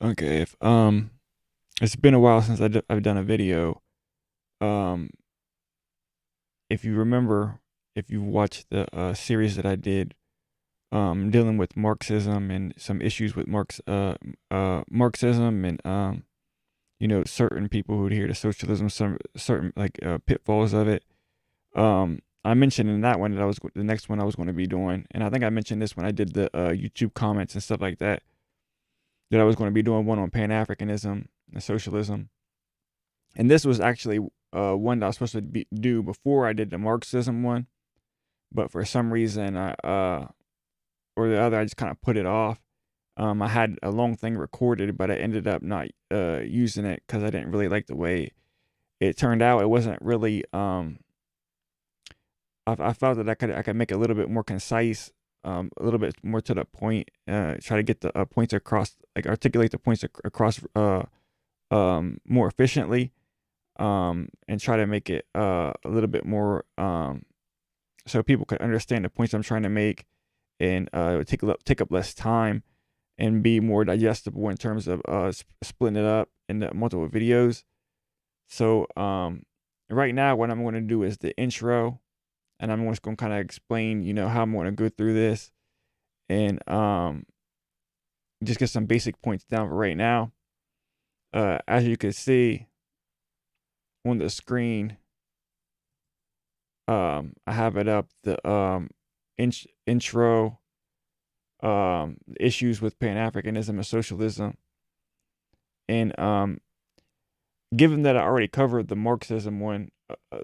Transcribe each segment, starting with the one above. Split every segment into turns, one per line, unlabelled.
Okay, if it's been a while since I've done a video. Um, if you remember, if you watched the series that I did, dealing with Marxism and some issues with Marxism and certain people who adhere to socialism, some certain pitfalls of it. I mentioned in that one that the next one I was going to be doing, and I think I mentioned this when I did the YouTube comments and stuff like that. That I was going to be doing one on Pan Africanism and socialism. And this was actually one that I was supposed to do before I did the Marxism one, but for some reason or the other, I just kind of put it off. I had a long thing recorded, but I ended up not using it because I didn't really like the way it turned out. It wasn't really. I felt that I could make it a little bit more concise, a little bit more to the point. Try to get the points across, like articulate the points across more efficiently, and try to make it a little bit more so people could understand the points I'm trying to make, and it would take up less time and be more digestible in terms of splitting it up into multiple videos. So right now, what I'm going to do is the intro, and I'm just going to kind of explain, how I'm going to go through this, and just get some basic points down for right now. As you can see on the screen, I have it up, the intro, issues with Pan-Africanism and socialism. And given that I already covered the Marxism one,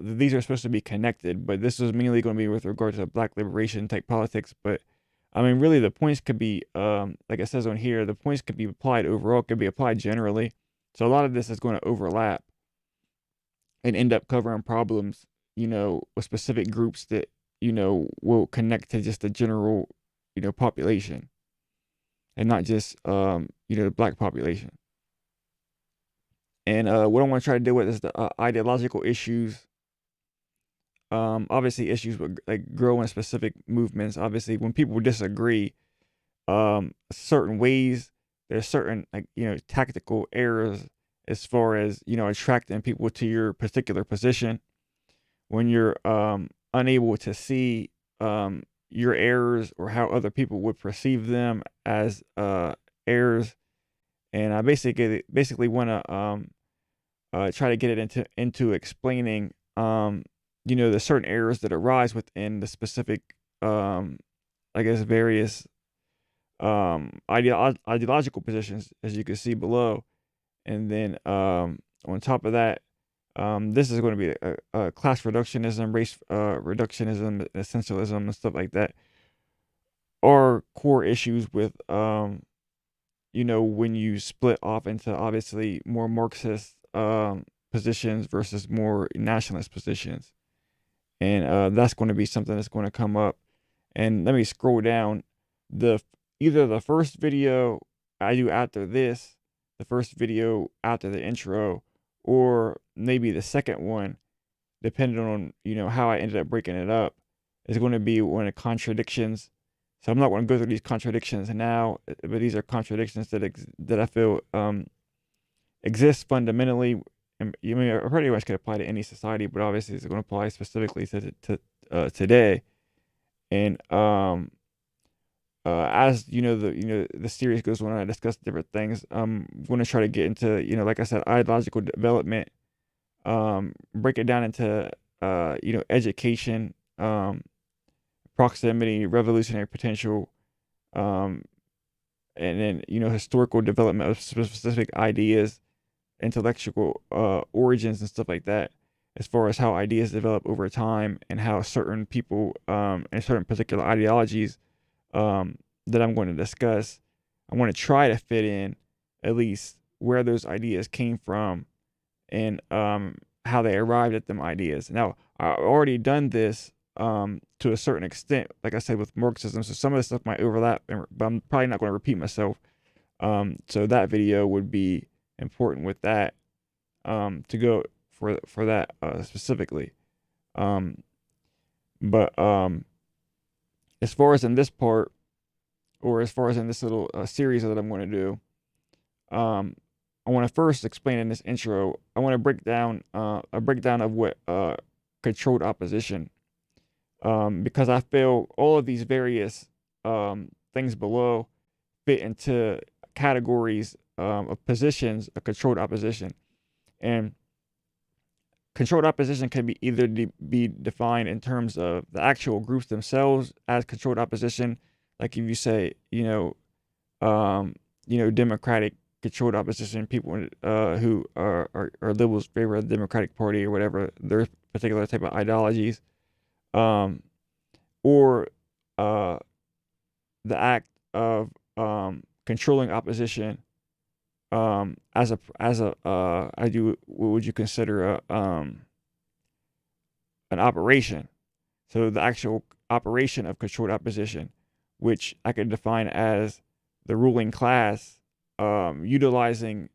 these are supposed to be connected, but this is mainly going to be with regard to black liberation type politics. But I mean, really, the points could be, like it says on here, the points could be applied overall, could be applied generally. So a lot of this is going to overlap and end up covering problems, with specific groups that, will connect to just the general, population, and not just, the black population. And what I want to try to deal with is the ideological issues. Obviously, issues with like growing specific movements. Obviously, when people disagree, certain ways, there's certain tactical errors as far as attracting people to your particular position. When you're unable to see your errors or how other people would perceive them as errors, and I basically want to try to get it into explaining the certain errors that arise within the specific I guess various ideological positions, as you can see below. And then on top of that, this is going to be a class reductionism, race reductionism, essentialism, and stuff like that, are core issues with when you split off into obviously more Marxist positions versus more nationalist positions. And that's going to be something that's going to come up. And let me scroll down. Either the first video I do after this, the first video after the intro, or maybe the second one, depending on how I ended up breaking it up, is going to be one of the contradictions. So I'm not going to go through these contradictions now, but these are contradictions that I feel exist fundamentally. And you mean pretty much could apply to any society, but obviously it's going to apply specifically to today. And as the series goes on, I discuss different things. I'm going to try to get into like I said, ideological development. Break it down into education, proximity, revolutionary potential, and then historical development of specific ideas, intellectual origins and stuff like that, as far as how ideas develop over time and how certain people and certain particular ideologies that I'm going to discuss, I want to try to fit in at least where those ideas came from, and how they arrived at them ideas. Now, I've already done this to a certain extent, like I said, with Marxism, so some of the stuff might overlap, but I'm probably not going to repeat myself. So that video would be important with that, to go for that specifically. But as far as in this part, or as far as in this little series that I'm going to do, I want to first explain in this intro. I want to break down a breakdown of what controlled opposition, because I feel all of these various things below fit into categories of positions of controlled opposition, and controlled opposition can be either be defined in terms of the actual groups themselves as controlled opposition, like if you say, democratic controlled opposition, people who are liberals favor the Democratic Party or whatever their particular type of ideologies, or the act of controlling opposition as a what would you consider an operation. So the actual operation of controlled opposition, which I could define as the ruling class utilizing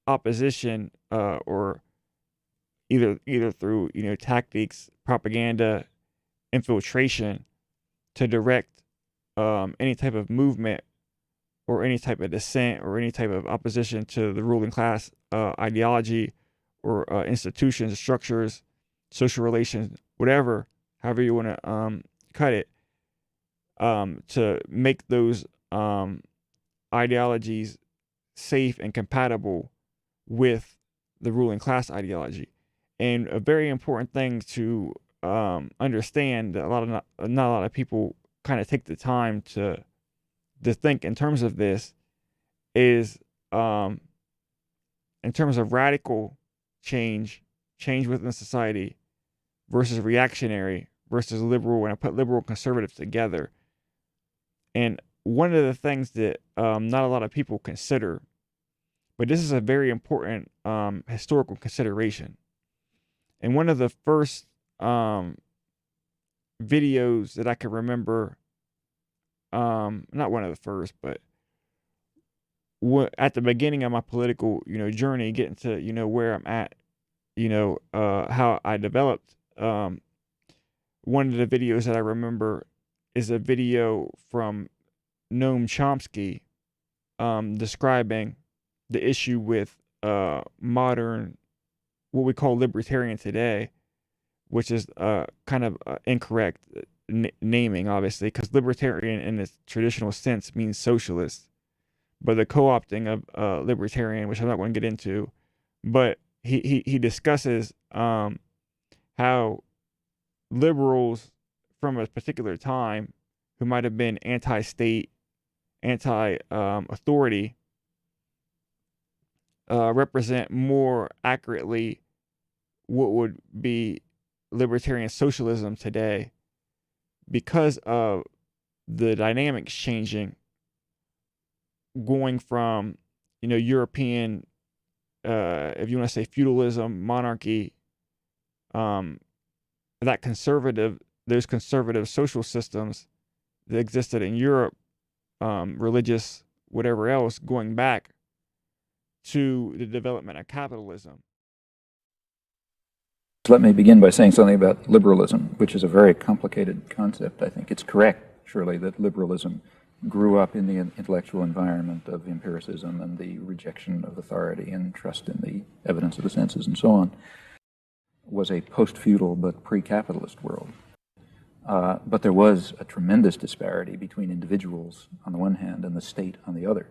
opposition or either through tactics, propaganda, infiltration to direct any type of movement or any type of dissent or any type of opposition to the ruling class ideology or institutions, structures, social relations, whatever, however you want to cut it, to make those ideologies safe and compatible with the ruling class ideology. And a very important thing to understand that not a lot of people kind of take the time to think in terms of this is in terms of radical change within society versus reactionary versus liberal, when I put liberal and conservative together. And one of the things that not a lot of people consider, but this is a very important historical consideration. And one of the first videos that I can remember, not one of the first, but at the beginning of my political, journey, getting to, where I'm at, how I developed, one of the videos that I remember is a video from Noam Chomsky describing the issue with modern, what we call libertarian today, which is kind of incorrect naming, obviously, because libertarian in its traditional sense means socialist, but the co-opting of libertarian, which I'm not going to get into, but he discusses how liberals from a particular time who might have been anti-state, anti-authority, represent more accurately what would be libertarian socialism today, because of the dynamics changing, going from European, if you want to say feudalism, monarchy, those conservative social systems that existed in Europe, religious, whatever else, going back to the development of capitalism.
Let me begin by saying something about liberalism, which is a very complicated concept. I think it's correct, surely, that liberalism grew up in the intellectual environment of empiricism and the rejection of authority and trust in the evidence of the senses and so on. It was a post-feudal but pre-capitalist world. But there was a tremendous disparity between individuals on the one hand and the state on the other.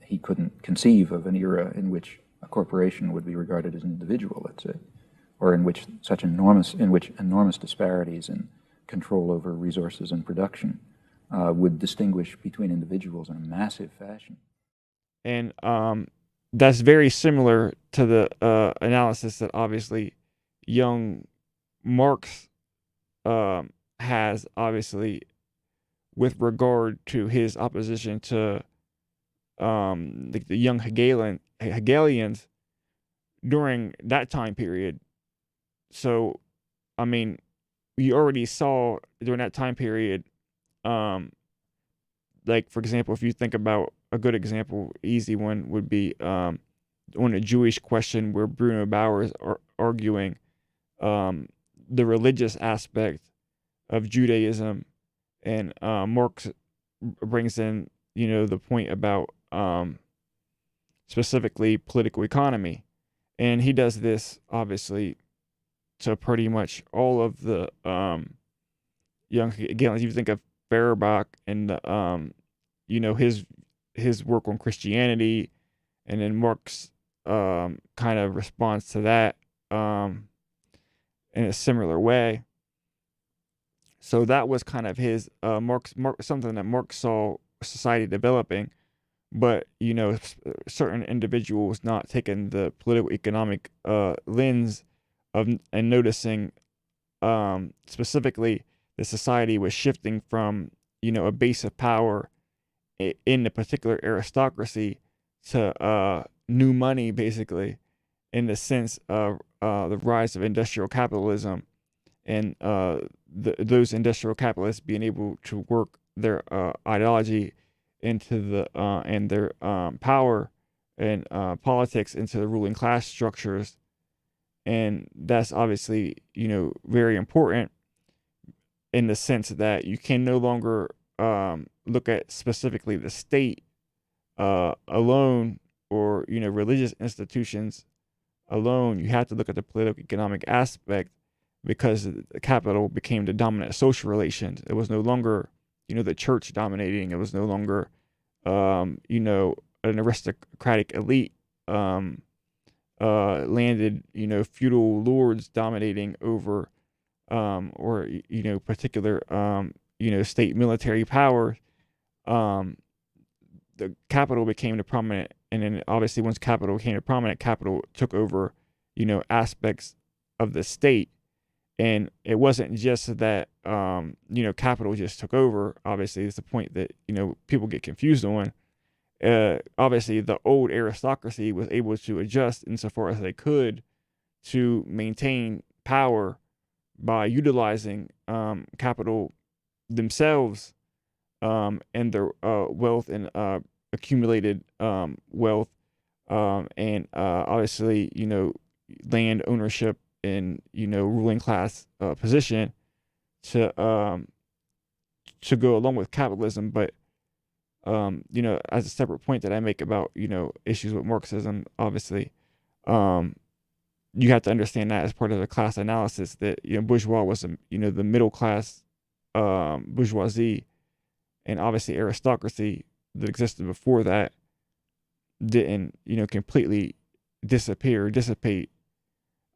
He couldn't conceive of an era in which a corporation would be regarded as an individual, let's say, or in which enormous disparities in control over resources and production would distinguish between individuals in a massive fashion.
And that's very similar to the analysis that obviously young Marx has, obviously, with regard to his opposition to the young Hegelians during that time period. So, I mean, we already saw during that time period, like, for example, if you think about a good example, easy one would be on a Jewish question, where Bruno Bauer is arguing the religious aspect of Judaism, and Marx brings in, the point about specifically political economy. And he does this obviously to pretty much all of the young, again, if you think of Feuerbach and the his work on Christianity, and then Marx kind of responds to that in a similar way. So that was kind of his Marx something that Marx saw society developing, but certain individuals not taking the political economic lens of and noticing specifically the society was shifting from a base of power in the particular aristocracy to new money, basically, in the sense of the rise of industrial capitalism, and those industrial capitalists being able to work their ideology into the and their power and politics into the ruling class structures. And that's obviously very important in the sense that you can no longer look at specifically the state alone, or religious institutions alone. You have to look at the political economic aspect, because the capital became the dominant social relations. It was no longer the church dominating. It was no longer an aristocratic elite landed feudal lords dominating over or particular state military power. The capital became the prominent, and then obviously once capital became the prominent, capital took over aspects of the state. And it wasn't just that capital just took over. Obviously it's the point that people get confused on. Obviously the old aristocracy was able to adjust insofar as they could to maintain power by utilizing capital themselves, and their wealth and accumulated wealth, and obviously land ownership and ruling class position to go along with capitalism. But as a separate point that I make about issues with Marxism, obviously you have to understand that as part of the class analysis, that bourgeois was the middle class bourgeoisie, and obviously aristocracy that existed before that didn't completely dissipate,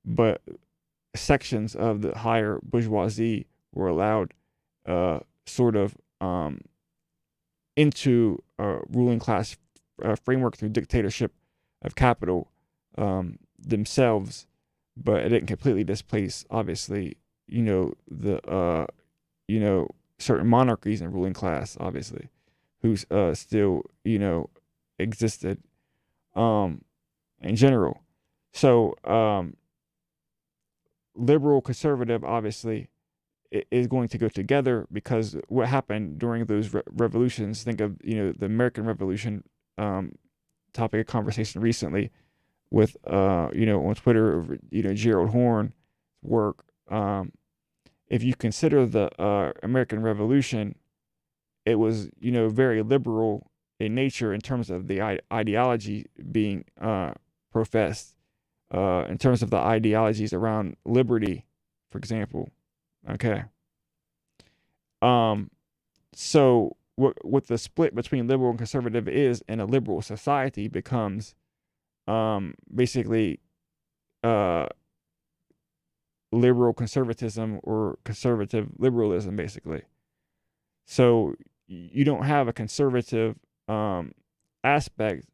but sections of the higher bourgeoisie were allowed sort of into a ruling class framework through dictatorship of capital themselves. But it didn't completely displace, obviously, the certain monarchies and ruling class, obviously, who still existed in general. So liberal conservative obviously is going to go together, because what happened during those revolutions, think of the American Revolution, topic of conversation recently with on Twitter, Gerald Horne work. If you consider the American Revolution, it was very liberal in nature in terms of the ideology being professed, in terms of the ideologies around liberty, for example. Okay. So what the split between liberal and conservative is in a liberal society becomes basically liberal conservatism or conservative liberalism, basically. So you don't have a conservative aspect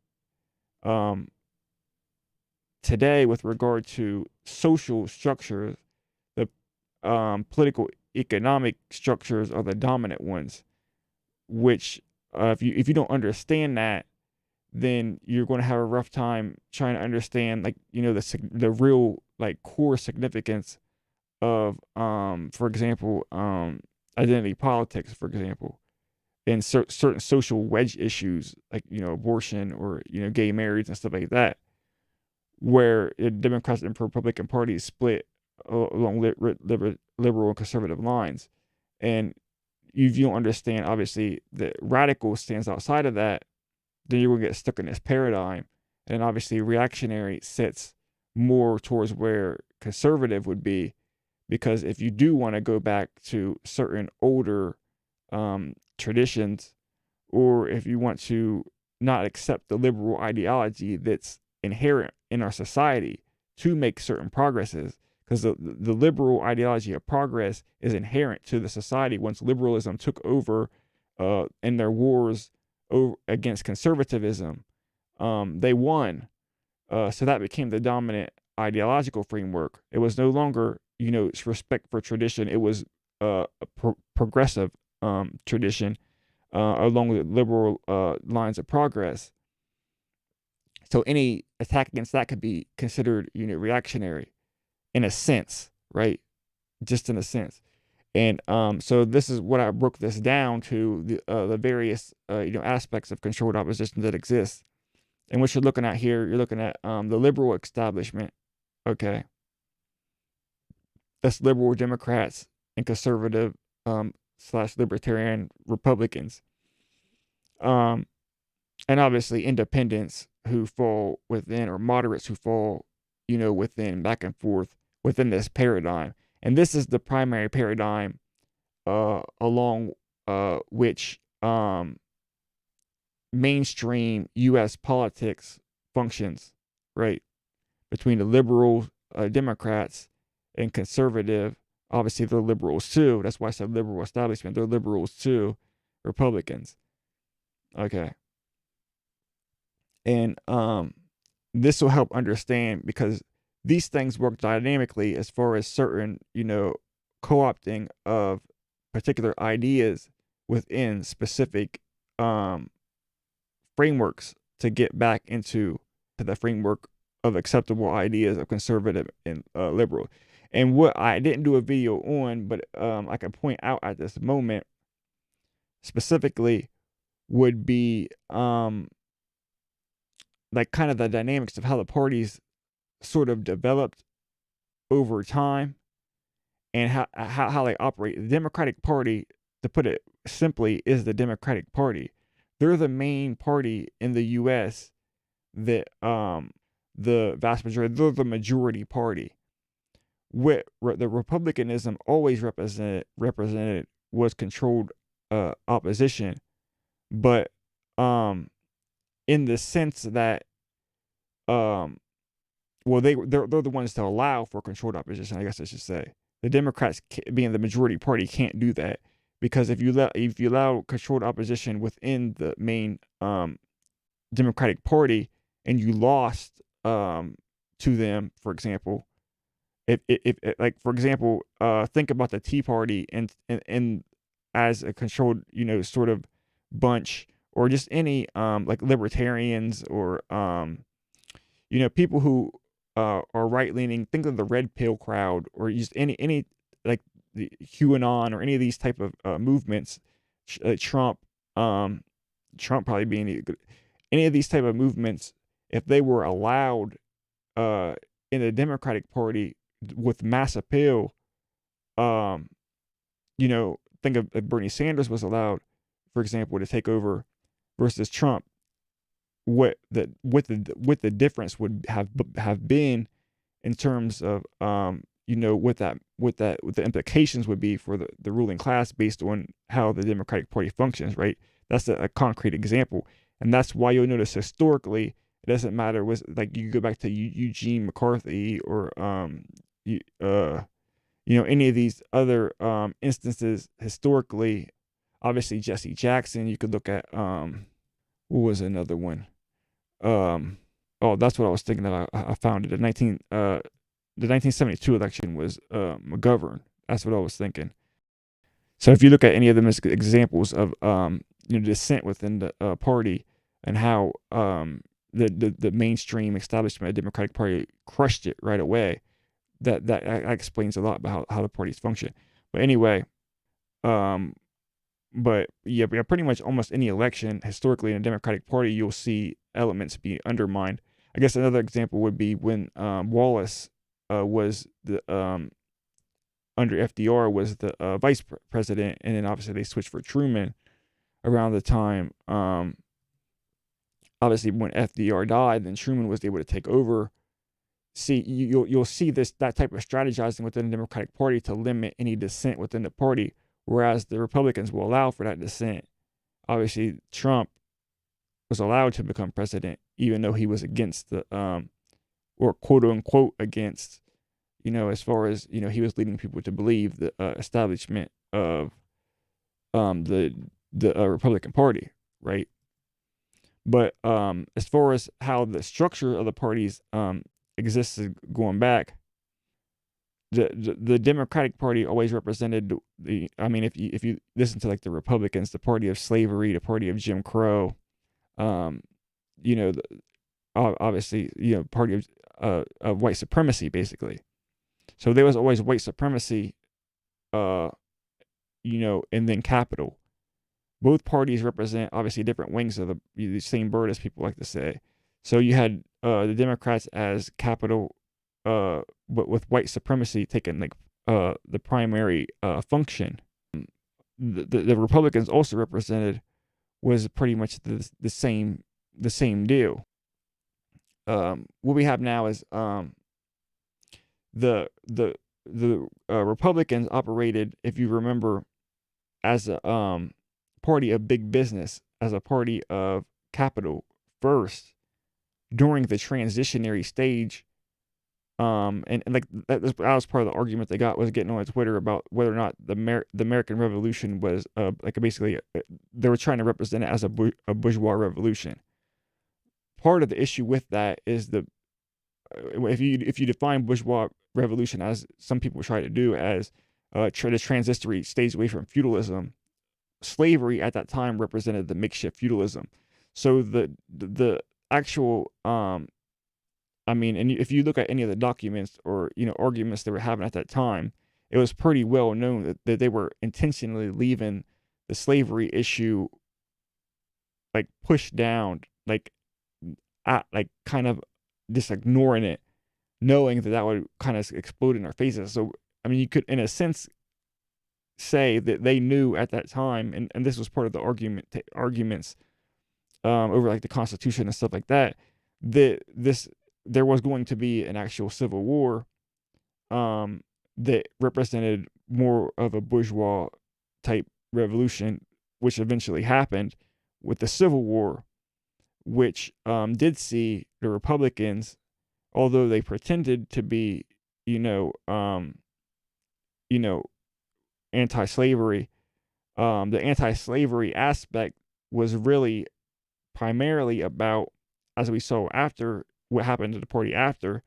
today with regard to social structures. The political economic structures are the dominant ones, which if you don't understand that, then you're going to have a rough time trying to understand, like, the real, like, core significance of for example, identity politics, for example, and certain social wedge issues like abortion or gay marriage and stuff like that, where the Democrats and Republican parties split along liberal and conservative lines. And if you don't understand, obviously, that radical stands outside of that, then you're gonna get stuck in this paradigm. And obviously, reactionary sits more towards where conservative would be, because if you do want to go back to certain older traditions, or if you want to not accept the liberal ideology that's inherent in our society to make certain progresses, because the liberal ideology of progress is inherent to the society. Once liberalism took over in their wars against conservatism, they won. So that became the dominant ideological framework. It was no longer, respect for tradition. It was a progressive tradition along with liberal lines of progress. So any attack against that could be considered, reactionary in a sense, right? Just in a sense. And so this is what I broke this down to, the various aspects of controlled opposition that exist. And what you're looking at here, you're looking at the liberal establishment. Okay, that's liberal Democrats and conservative slash libertarian Republicans. And obviously independents who fall within, or moderates who fall, within, back and forth within this paradigm. And this is the primary paradigm along which mainstream U.S. politics functions, right? Between the liberal Democrats and conservative, obviously they're liberals too. That's why I said liberal establishment. They're liberals too, Republicans. Okay. And this will help understand, because these things work dynamically as far as certain, co-opting of particular ideas within specific frameworks to get back into the framework of acceptable ideas of conservative and liberal. And what I didn't do a video on, but I can point out at this moment specifically, would be like kind of the dynamics of how the parties sort of developed over time, and how they operate. The Democratic Party, to put it simply, is the Democratic Party. They're the main party in the U.S. that the vast majority, they're the majority party. What the Republicanism always represented was controlled opposition, but in the sense that well, they're the ones to allow for controlled opposition, I guess I should say. The Democrats, being the majority party, can't do that, because if you allow controlled opposition within the main Democratic Party, and you lost to them, for example, if like, for example, think about the Tea Party and as a controlled, sort of bunch, or just any like libertarians, or people who are right leaning. Think of the red pill crowd, or just any like the QAnon, or any of these type of movements. Trump probably being any of these type of movements. If they were allowed in the Democratic Party with mass appeal, think of if Bernie Sanders was allowed, for example, to take over versus Trump, what the difference would have been in terms of what the implications would be for the ruling class, based on how the Democratic Party functions, right? That's a concrete example, and that's why you'll notice historically it doesn't matter. Was like, you go back to Eugene McCarthy, or any of these other instances historically. Obviously, Jesse Jackson. You could look at what was another one? Oh, that's what I was thinking of. I found it. The 1972 election was McGovern. That's what I was thinking. So if you look at any of them as examples of dissent within the party, and how the mainstream establishment of the Democratic Party crushed it right away, that explains a lot about how the parties function. But anyway, but yeah, pretty much almost any election historically in the Democratic Party, you'll see elements be undermined. I guess another example would be when Wallace was the under FDR was the vice president, and then obviously they switched for Truman around the time obviously when FDR died, then Truman was able to take over. See, you'll see that type of strategizing within the Democratic Party to limit any dissent within the party, whereas the Republicans will allow for that dissent. Obviously, Trump was allowed to become president, even though he was against the or quote unquote against, as far as he was leading people to believe the establishment of the Republican Party, right? But as far as how the structure of the parties existed going back, the Democratic Party always represented the. I mean, if you listen to like the Republicans, the party of slavery, the party of Jim Crow, um, the, obviously, party of white supremacy, basically. So there was always white supremacy, and then capital. Both parties represent obviously different wings of the same bird, as people like to say. So you had the Democrats as capital, but with white supremacy taking like the primary function. The Republicans also represented was pretty much the same deal. What we have now is the Republicans operated, if you remember, as a party of big business, as a party of capital first during the transitionary stage. And like that was part of the argument they got, was getting on Twitter about whether or not the American Revolution was like basically they were trying to represent it as a bourgeois revolution. Part of the issue with that is if you define bourgeois revolution, as some people try to do, as the transitory stage away from feudalism, slavery at that time represented the makeshift feudalism. So the actual and if you look at any of the documents or arguments they were having at that time, it was pretty well known that they were intentionally leaving the slavery issue like pushed down, like kind of just ignoring it, knowing that would kind of explode in our faces. So I mean, you could in a sense say that they knew at that time, and this was part of the arguments over like the Constitution and stuff like that, that there was going to be an actual civil war that represented more of a bourgeois type revolution, which eventually happened with the Civil War, which did see the Republicans, although they pretended to be, anti-slavery, the anti-slavery aspect was really primarily about, as we saw after what happened to the party after,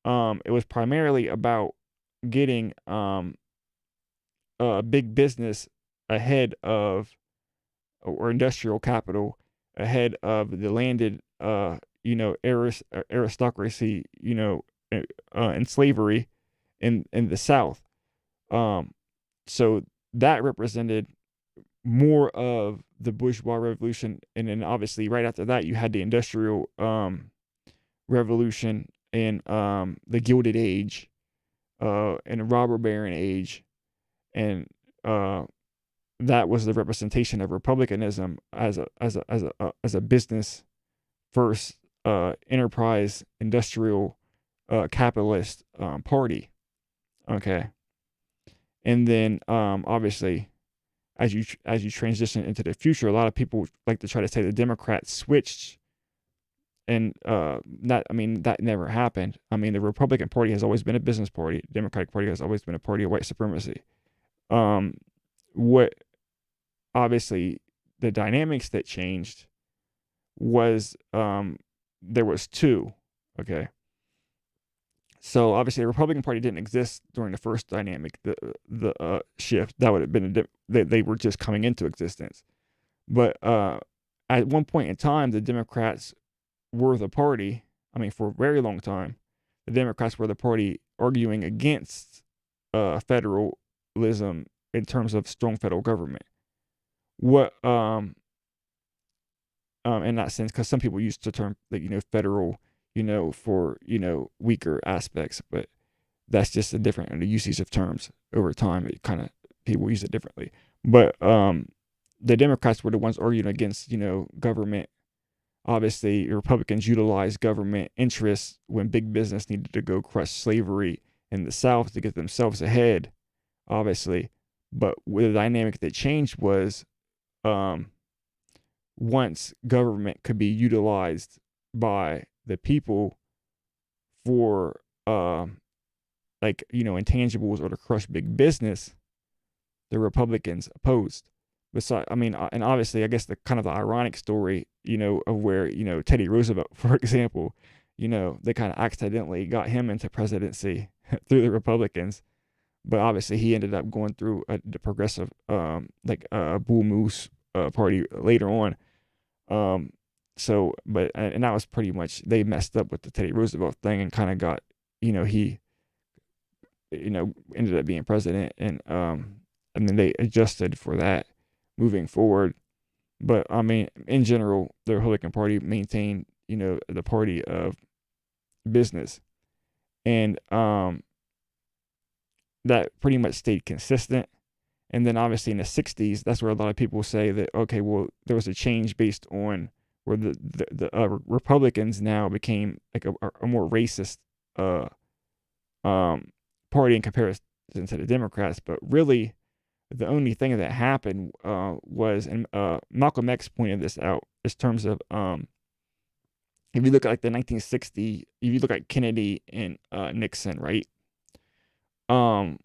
it was primarily about getting big business ahead of, or industrial capital ahead of the landed aristocracy, in slavery in the South. So that represented more of the bourgeois revolution, and then obviously right after that you had the industrial revolution and the Gilded Age and the robber baron age, and that was the representation of republicanism as a business first enterprise industrial capitalist party. Okay. And then obviously as you transition into the future, a lot of people like to try to say the Democrats switched, and that never happened. I mean, the Republican Party has always been a business party. The Democratic Party has always been a party of white supremacy. What obviously the dynamics that changed was there was two. Okay. So obviously the Republican Party didn't exist during the first dynamic, the shift. That would have been they were just coming into existence. But at one point in time, the Democrats were the party. I mean, for a very long time, the Democrats were the party arguing against federalism in terms of strong federal government. What in that sense, because some people use the term like federal, for weaker aspects, but that's just a different usage of terms over time. It kind of people use it differently. But the Democrats were the ones arguing against government Obviously, Republicans utilized government interests when big business needed to go crush slavery in the South to get themselves ahead, obviously. But the dynamic that changed was um, once government could be utilized by the people for like, intangibles or to crush big business, the Republicans opposed. Besides, I mean, and obviously, I guess the kind of the ironic story, of where, Teddy Roosevelt, for example, they kind of accidentally got him into presidency through the Republicans, but obviously he ended up going through the progressive, like Bull Moose party later on. Um, so, but and that was pretty much, they messed up with the Teddy Roosevelt thing and kind of got, he, ended up being president, and I mean, they adjusted for that moving forward. But I mean, in general, the Republican Party maintained, the party of business, and that pretty much stayed consistent. And then obviously in the 60s, that's where a lot of people say that, okay, well, there was a change based on where the Republicans now became like a more racist uh, party in comparison to the Democrats. But really, the only thing that happened was, and Malcolm X pointed this out, in terms of if you look at like the 1960, if you look at Kennedy and Nixon, right? Um,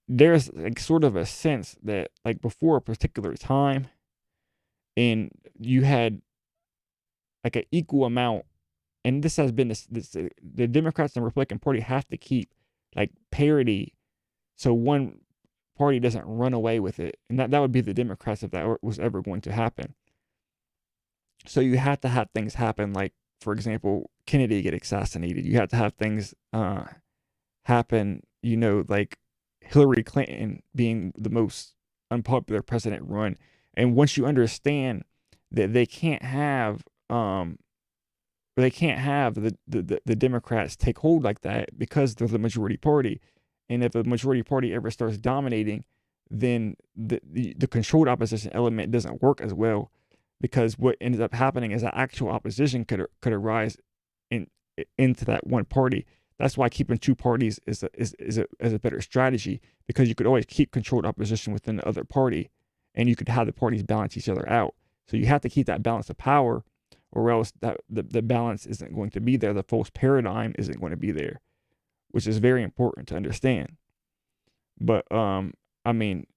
there's like sort of a sense that like before a particular time, and you had like an equal amount, and this has been this the Democrats and Republican Party have to keep like parity, so one party doesn't run away with it, and that would be the Democrats if that was ever going to happen. So you have to have things happen, like for example, Kennedy get assassinated. You have to have things happen, like Hillary Clinton being the most unpopular president run. And once you understand that they can't have the Democrats take hold like that because they're the majority party. And if the majority party ever starts dominating, then the controlled opposition element doesn't work as well, because what ends up happening is that actual opposition could arise in into that one party. That's why keeping two parties is a better strategy, because you could always keep controlled opposition within the other party, and you could have the parties balance each other out. So you have to keep that balance of power, or else that the balance isn't going to be there. The false paradigm isn't going to be there, which is very important to understand. But I mean,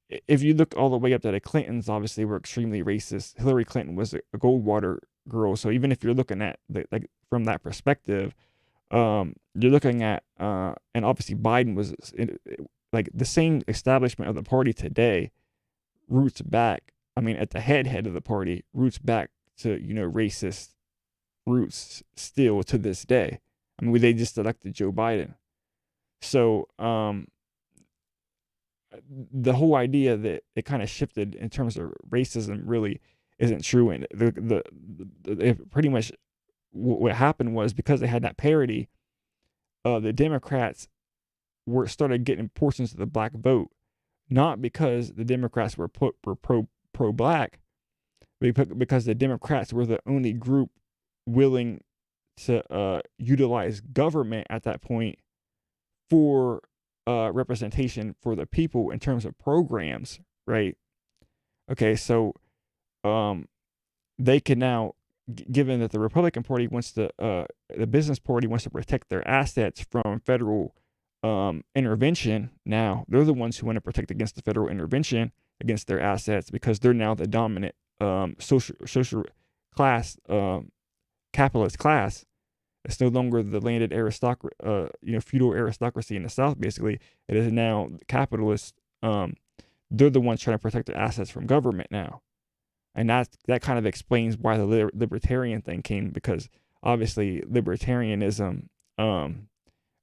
if you look all the way up to the Clintons, obviously were extremely racist. Hillary Clinton was a Goldwater girl, so even if you're looking at like from that perspective, you're looking at and obviously Biden was like the same establishment of the party today roots back. I mean, at the head of the party roots back to racist roots still to this day. I mean, they just elected Joe Biden, so the whole idea that it kind of shifted in terms of racism really isn't true. And it pretty much what happened was, because they had that parity, the Democrats started getting portions of the black vote, not because the Democrats were pro black, but because the Democrats were the only group willing to utilize government at that point for representation for the people in terms of programs, right? Okay, so they can now, given that the Republican Party wants to, the business party wants to protect their assets from federal intervention. Now they're the ones who want to protect against the federal intervention against their assets, because they're now the dominant social class, capitalist class. It's no longer the landed aristocracy, feudal aristocracy in the South. Basically, it is now capitalists. They're the ones trying to protect their assets from government now, and that kind of explains why the libertarian thing came, because obviously libertarianism,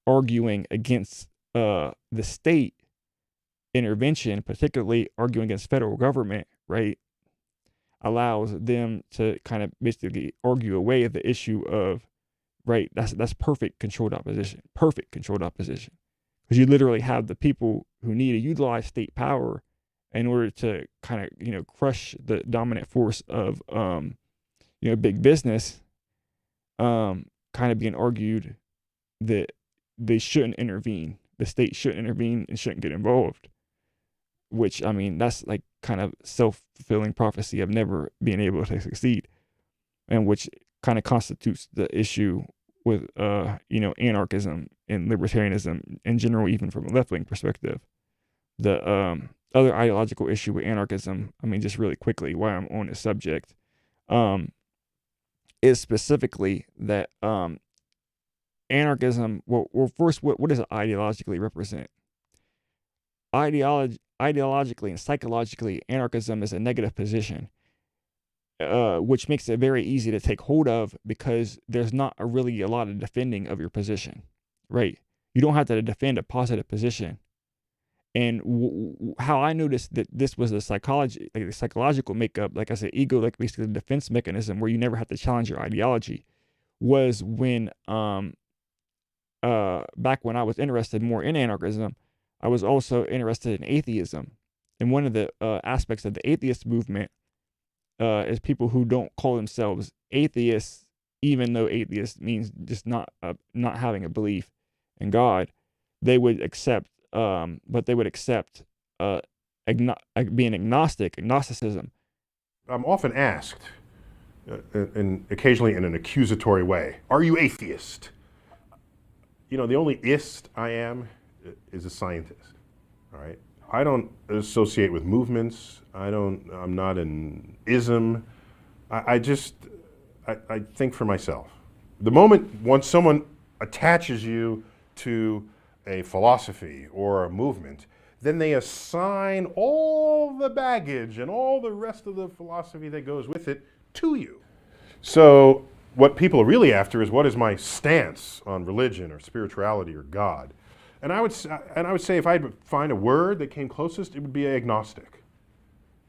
arguing against the state intervention, particularly arguing against federal government, right, allows them to kind of basically argue away the issue of, right, that's perfect controlled opposition, because you literally have the people who need to utilize state power in order to kind of crush the dominant force of big business, kind of being argued that they shouldn't intervene. The state shouldn't intervene and shouldn't get involved. Which, I mean, that's like kind of self-fulfilling prophecy of never being able to succeed, and which kind of constitutes the issue with, anarchism and libertarianism in general, even from a left-wing perspective. The other ideological issue with anarchism, I mean, just really quickly, why I'm on this subject, is specifically that anarchism, well, first, what does it ideologically represent? Ideologically and psychologically, anarchism is a negative position, which makes it very easy to take hold of because there's not really a lot of defending of your position, right? You don't have to defend a positive position. And how I noticed that this was the psychological makeup, like I said, ego, like basically the defense mechanism where you never have to challenge your ideology, was when back when I was interested more in anarchism, I was also interested in atheism. And one of the aspects of the atheist movement is people who don't call themselves atheists, even though atheist means just not having a belief in God. They would accept, but they would accept being agnosticism.
I'm often asked, and occasionally in an accusatory way, are you atheist? The only ist I am is a scientist, all right? I don't associate with movements. I'm not an ism. I think for myself. The moment once someone attaches you to a philosophy or a movement, then they assign all the baggage and all the rest of the philosophy that goes with it to you. So what people are really after is, what is my stance on religion or spirituality or God? And I would say if I had to find a word that came closest, it would be agnostic.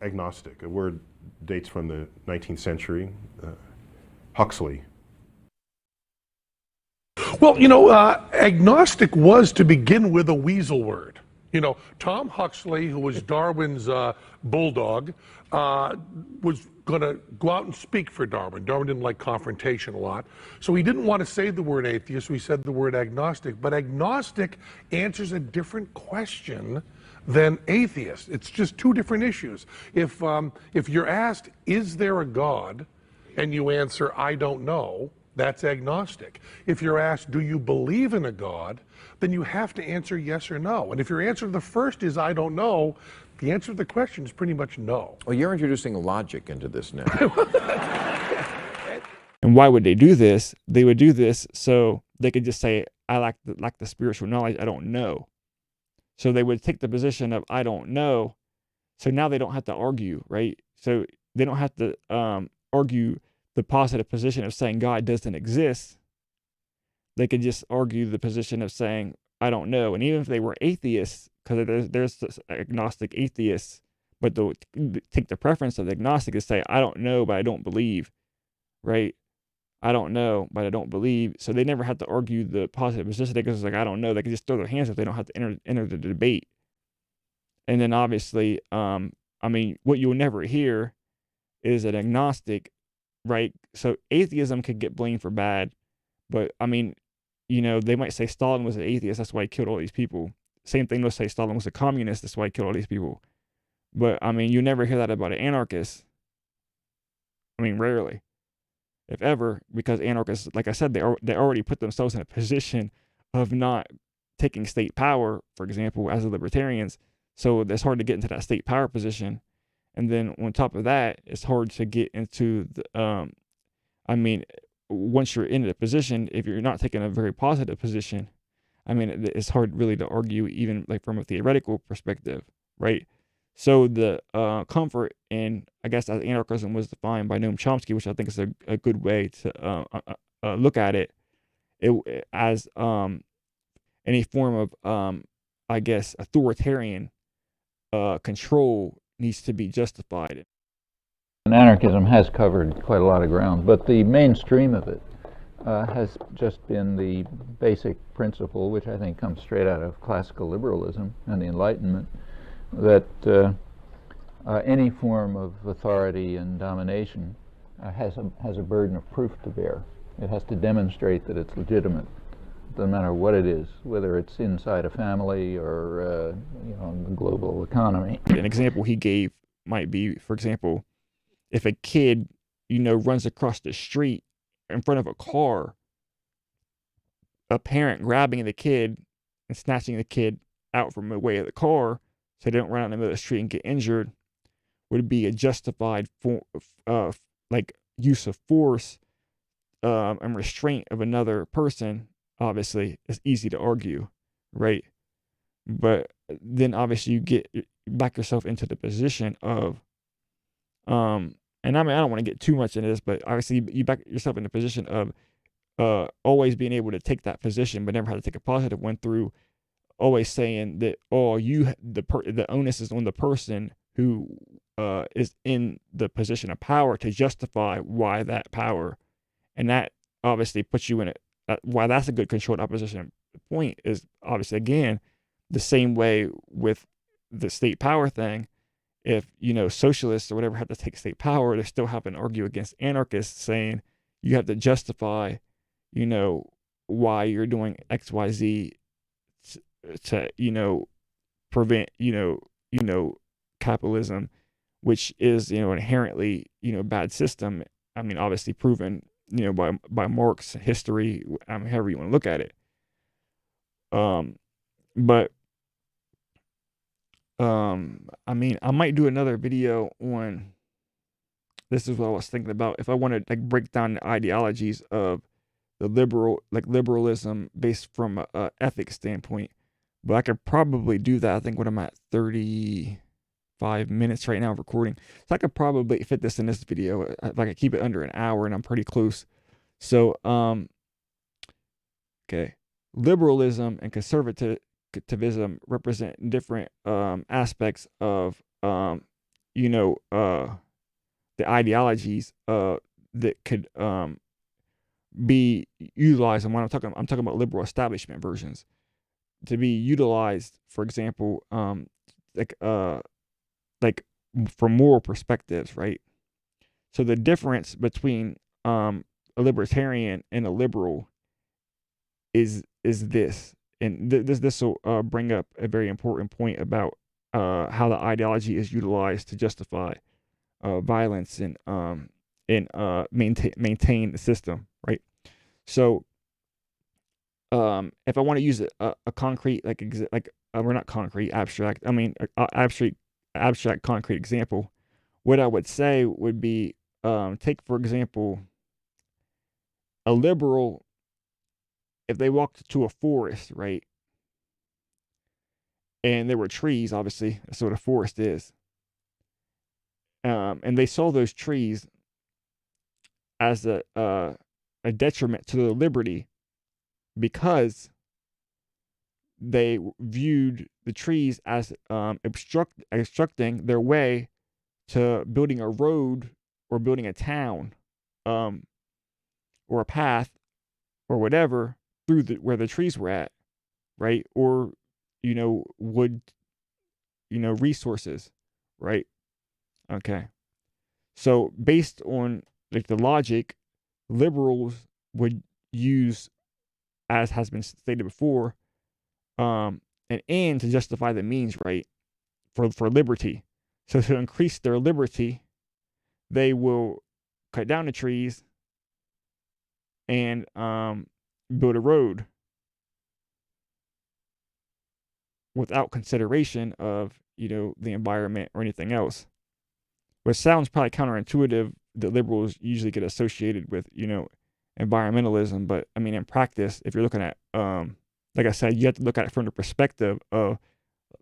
Agnostic, a word dates from the 19th century, Huxley.
Well, agnostic was to begin with a weasel word. Tom Huxley, who was Darwin's bulldog, was going to go out and speak for Darwin. Darwin didn't like confrontation a lot, so he didn't want to say the word atheist, so he said the word agnostic. But agnostic answers a different question than atheist. It's just two different issues. If you're asked, is there a God, and you answer, I don't know, that's agnostic. If you're asked, do you believe in a God, then you have to answer yes or no. And if your answer to the first is I don't know, the answer to the question is pretty much no.
Well, you're introducing logic into this now.
And why would they do this? They would do this so they could just say, I lack the spiritual knowledge, I don't know. So they would take the position of I don't know. So now they don't have to argue, right? So they don't have to argue the positive position of saying God doesn't exist. They could just argue the position of saying I don't know. And even if they were atheists, because there's agnostic atheists, but they'll take the preference of the agnostic to say I don't know, but I don't believe, right? I don't know, but I don't believe. So they never have to argue the positive position because it's like I don't know. They can just throw their hands up. They don't have to enter the debate. And then obviously, what you'll never hear is an agnostic, right? So atheism could get blamed for bad, but they might say Stalin was an atheist, that's why he killed all these people. Same thing, they'll say Stalin was a communist, that's why he killed all these people. But you never hear that about an anarchist. Rarely, if ever, because anarchists, like I said, they already put themselves in a position of not taking state power, for example, as the libertarians. So it's hard to get into that state power position. And then on top of that, it's hard to get into the, once you're in the position, if you're not taking a very positive position, it's hard really to argue even like from a theoretical perspective, right? So the comfort in, I guess, as anarchism was defined by Noam Chomsky, which I think is a good way to look at it, as any form of, authoritarian control needs to be justified.
And anarchism has covered quite a lot of ground, but the mainstream of it has just been the basic principle, which I think comes straight out of classical liberalism and the Enlightenment, that any form of authority and domination has a burden of proof to bear. It has to demonstrate that it's legitimate, no matter what it is, whether it's inside a family or the global economy.
An example he gave might be, for example, if a kid, runs across the street in front of a car, a parent grabbing the kid and snatching the kid out from the way of the car so they don't run out in the middle of the street and get injured would be a justified use of force and restraint of another person. Obviously, it's easy to argue, right? But then obviously you back yourself into the position of, and I don't want to get too much into this, but obviously you back yourself in the position of always being able to take that position, but never had to take a positive one through always saying that, the onus is on the person who is in the position of power to justify why that power, and that obviously puts you in it. Why that's a good controlled opposition point is obviously, again, the same way with the state power thing. If, socialists or whatever have to take state power, they still have to argue against anarchists saying you have to justify, why you're doing X, Y, Z to, prevent, capitalism, which is, inherently, bad system. I mean, obviously proven, by Marx history, however you want to look at it. But I might do another video on, this is what I was thinking about, if I want to break down the ideologies of the liberalism based from a ethics standpoint. But I could probably do that. I think when I'm at 35 minutes right now of recording. So I could probably fit this in this video if I could keep it under an hour, and I'm pretty close. So, okay. Liberalism and conservatism represent different aspects of, the ideologies that could be utilized. And when I'm talking about liberal establishment versions to be utilized, for example, for moral perspectives, right? So the difference between a libertarian and a liberal is this, and this will bring up a very important point about how the ideology is utilized to justify violence and maintain the system, right? So if I want to use a concrete we're not concrete, abstract, abstract concrete example, what I would say would be, take for example a liberal, if they walked to a forest, right, and there were trees, obviously that's what a forest is, and they saw those trees as a detriment to their liberty, because they viewed the trees as obstructing their way to building a road or building a town, or a path or whatever through where the trees were at, right? Or, wood, resources, right? Okay. So based on the logic, liberals would use, as has been stated before, an end to justify the means, right? For liberty. So to increase their liberty, they will cut down the trees and build a road without consideration of, the environment or anything else. Which sounds probably counterintuitive, that liberals usually get associated with, environmentalism. But I mean, in practice, if you're looking at, like I said, you have to look at it from the perspective of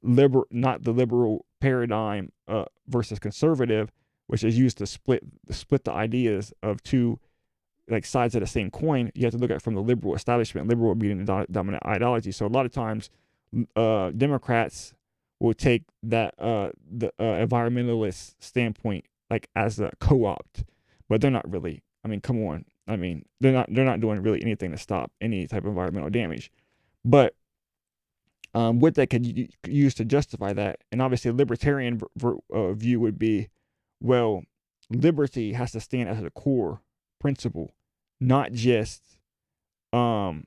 not the liberal paradigm versus conservative, which is used to split the ideas of two sides of the same coin. You have to look at it from the liberal establishment, liberal being the dominant ideology. So a lot of times, Democrats will take that the environmentalist standpoint as a co-opt, but they're not really. I mean, come on. I mean, they're not doing really anything to stop any type of environmental damage. But what they could use to justify that, and obviously a libertarian view would be, well, liberty has to stand as a core principle, not just um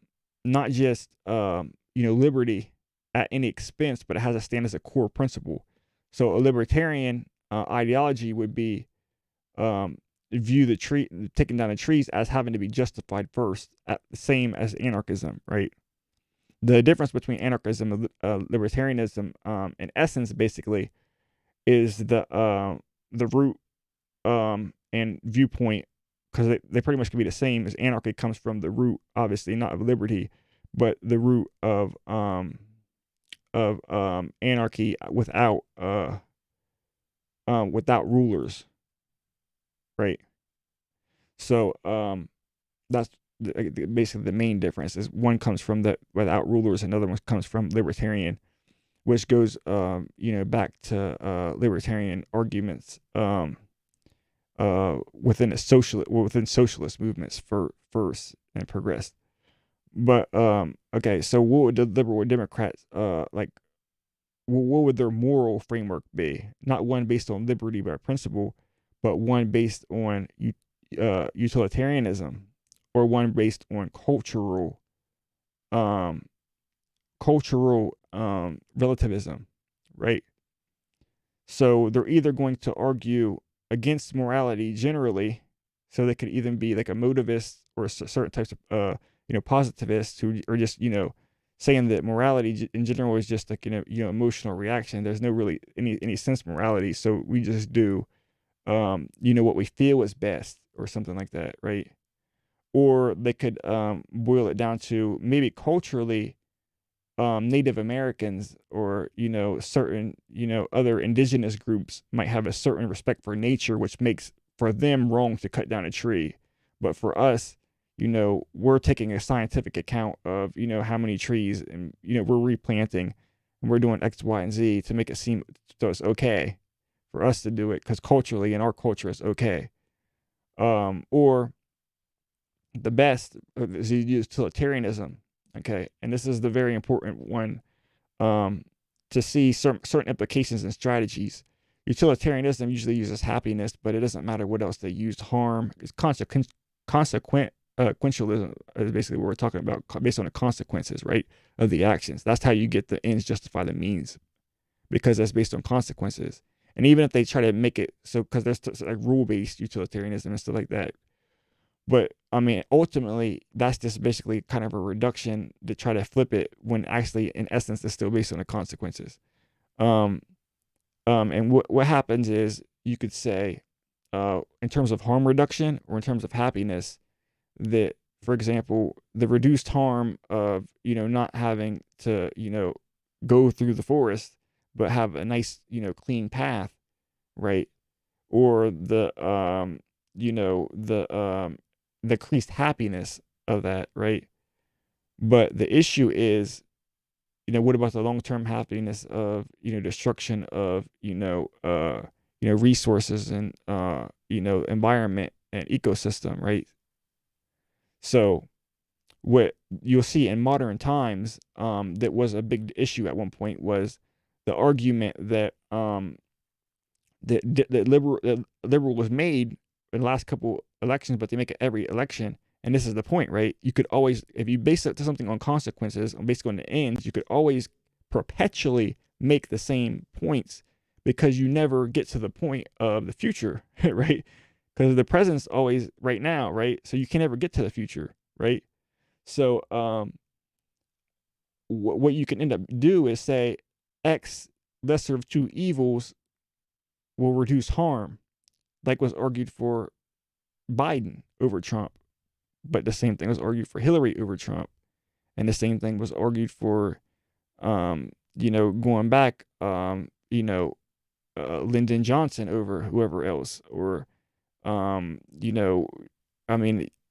liberty at any expense, but it has to stand as a core principle. So a libertarian ideology would be view the tree taking down the trees as having to be justified first, at the same as anarchism, right? The difference between anarchism and libertarianism, in essence, basically, is the root and viewpoint, because they pretty much can be the same. As anarchy comes from the root, obviously not of liberty, but the root of anarchy without rulers, right? So that's basically the main difference. Is one comes from the without rulers, another one comes from libertarian, which goes back to libertarian arguments within socialist movements first and progressed. But okay, so what would the liberal Democrats like? What would their moral framework be? Not one based on liberty by principle, but one based on utilitarianism, or one based on cultural relativism, right? So they're either going to argue against morality generally, so they could even be like a motivist or certain types of positivists who are just saying that morality in general is just like emotional reaction. There's no really any sense morality, so we just do what we feel is best or something like that, right? Or they could boil it down to maybe culturally, Native Americans or certain other indigenous groups might have a certain respect for nature, which makes for them wrong to cut down a tree. But for us, we're taking a scientific account of how many trees, and we're replanting, and we're doing X, Y, and Z to make it seem so it's okay for us to do it, because culturally in our culture it's okay. Or the best is utilitarianism. Okay, and this is the very important one to see certain implications and strategies. Utilitarianism usually uses happiness, but it doesn't matter what else they use. Harm is consequentialism is basically what we're talking about, based on the consequences, right, of the actions. That's how you get the ends justify the means, because that's based on consequences. And even if they try to make it so, because there's like rule-based utilitarianism and stuff like that. But I mean, ultimately, that's just basically kind of a reduction to try to flip it, when actually, in essence, it's still based on the consequences. And what happens is, you could say, in terms of harm reduction or in terms of happiness, that, for example, the reduced harm of not having to go through the forest, but have a nice clean path, right? Or the increased happiness of that, right? But the issue is, what about the long-term happiness of destruction of resources and environment and ecosystem, right? So what you'll see in modern times, that was a big issue at one point, was the argument that that liberal was made in the last couple elections, but they make it every election. And this is the point, right? You could always, if you base it to something on consequences, based on the ends, you could always perpetually make the same points, because you never get to the point of the future, right? Because the present's always right now, right? So you can never get to the future, right? So what you can end up do is say X, lesser of two evils, will reduce harm, like was argued for Biden over Trump. But the same thing was argued for Hillary over Trump. And the same thing was argued for, going back, Lyndon Johnson over whoever else, or,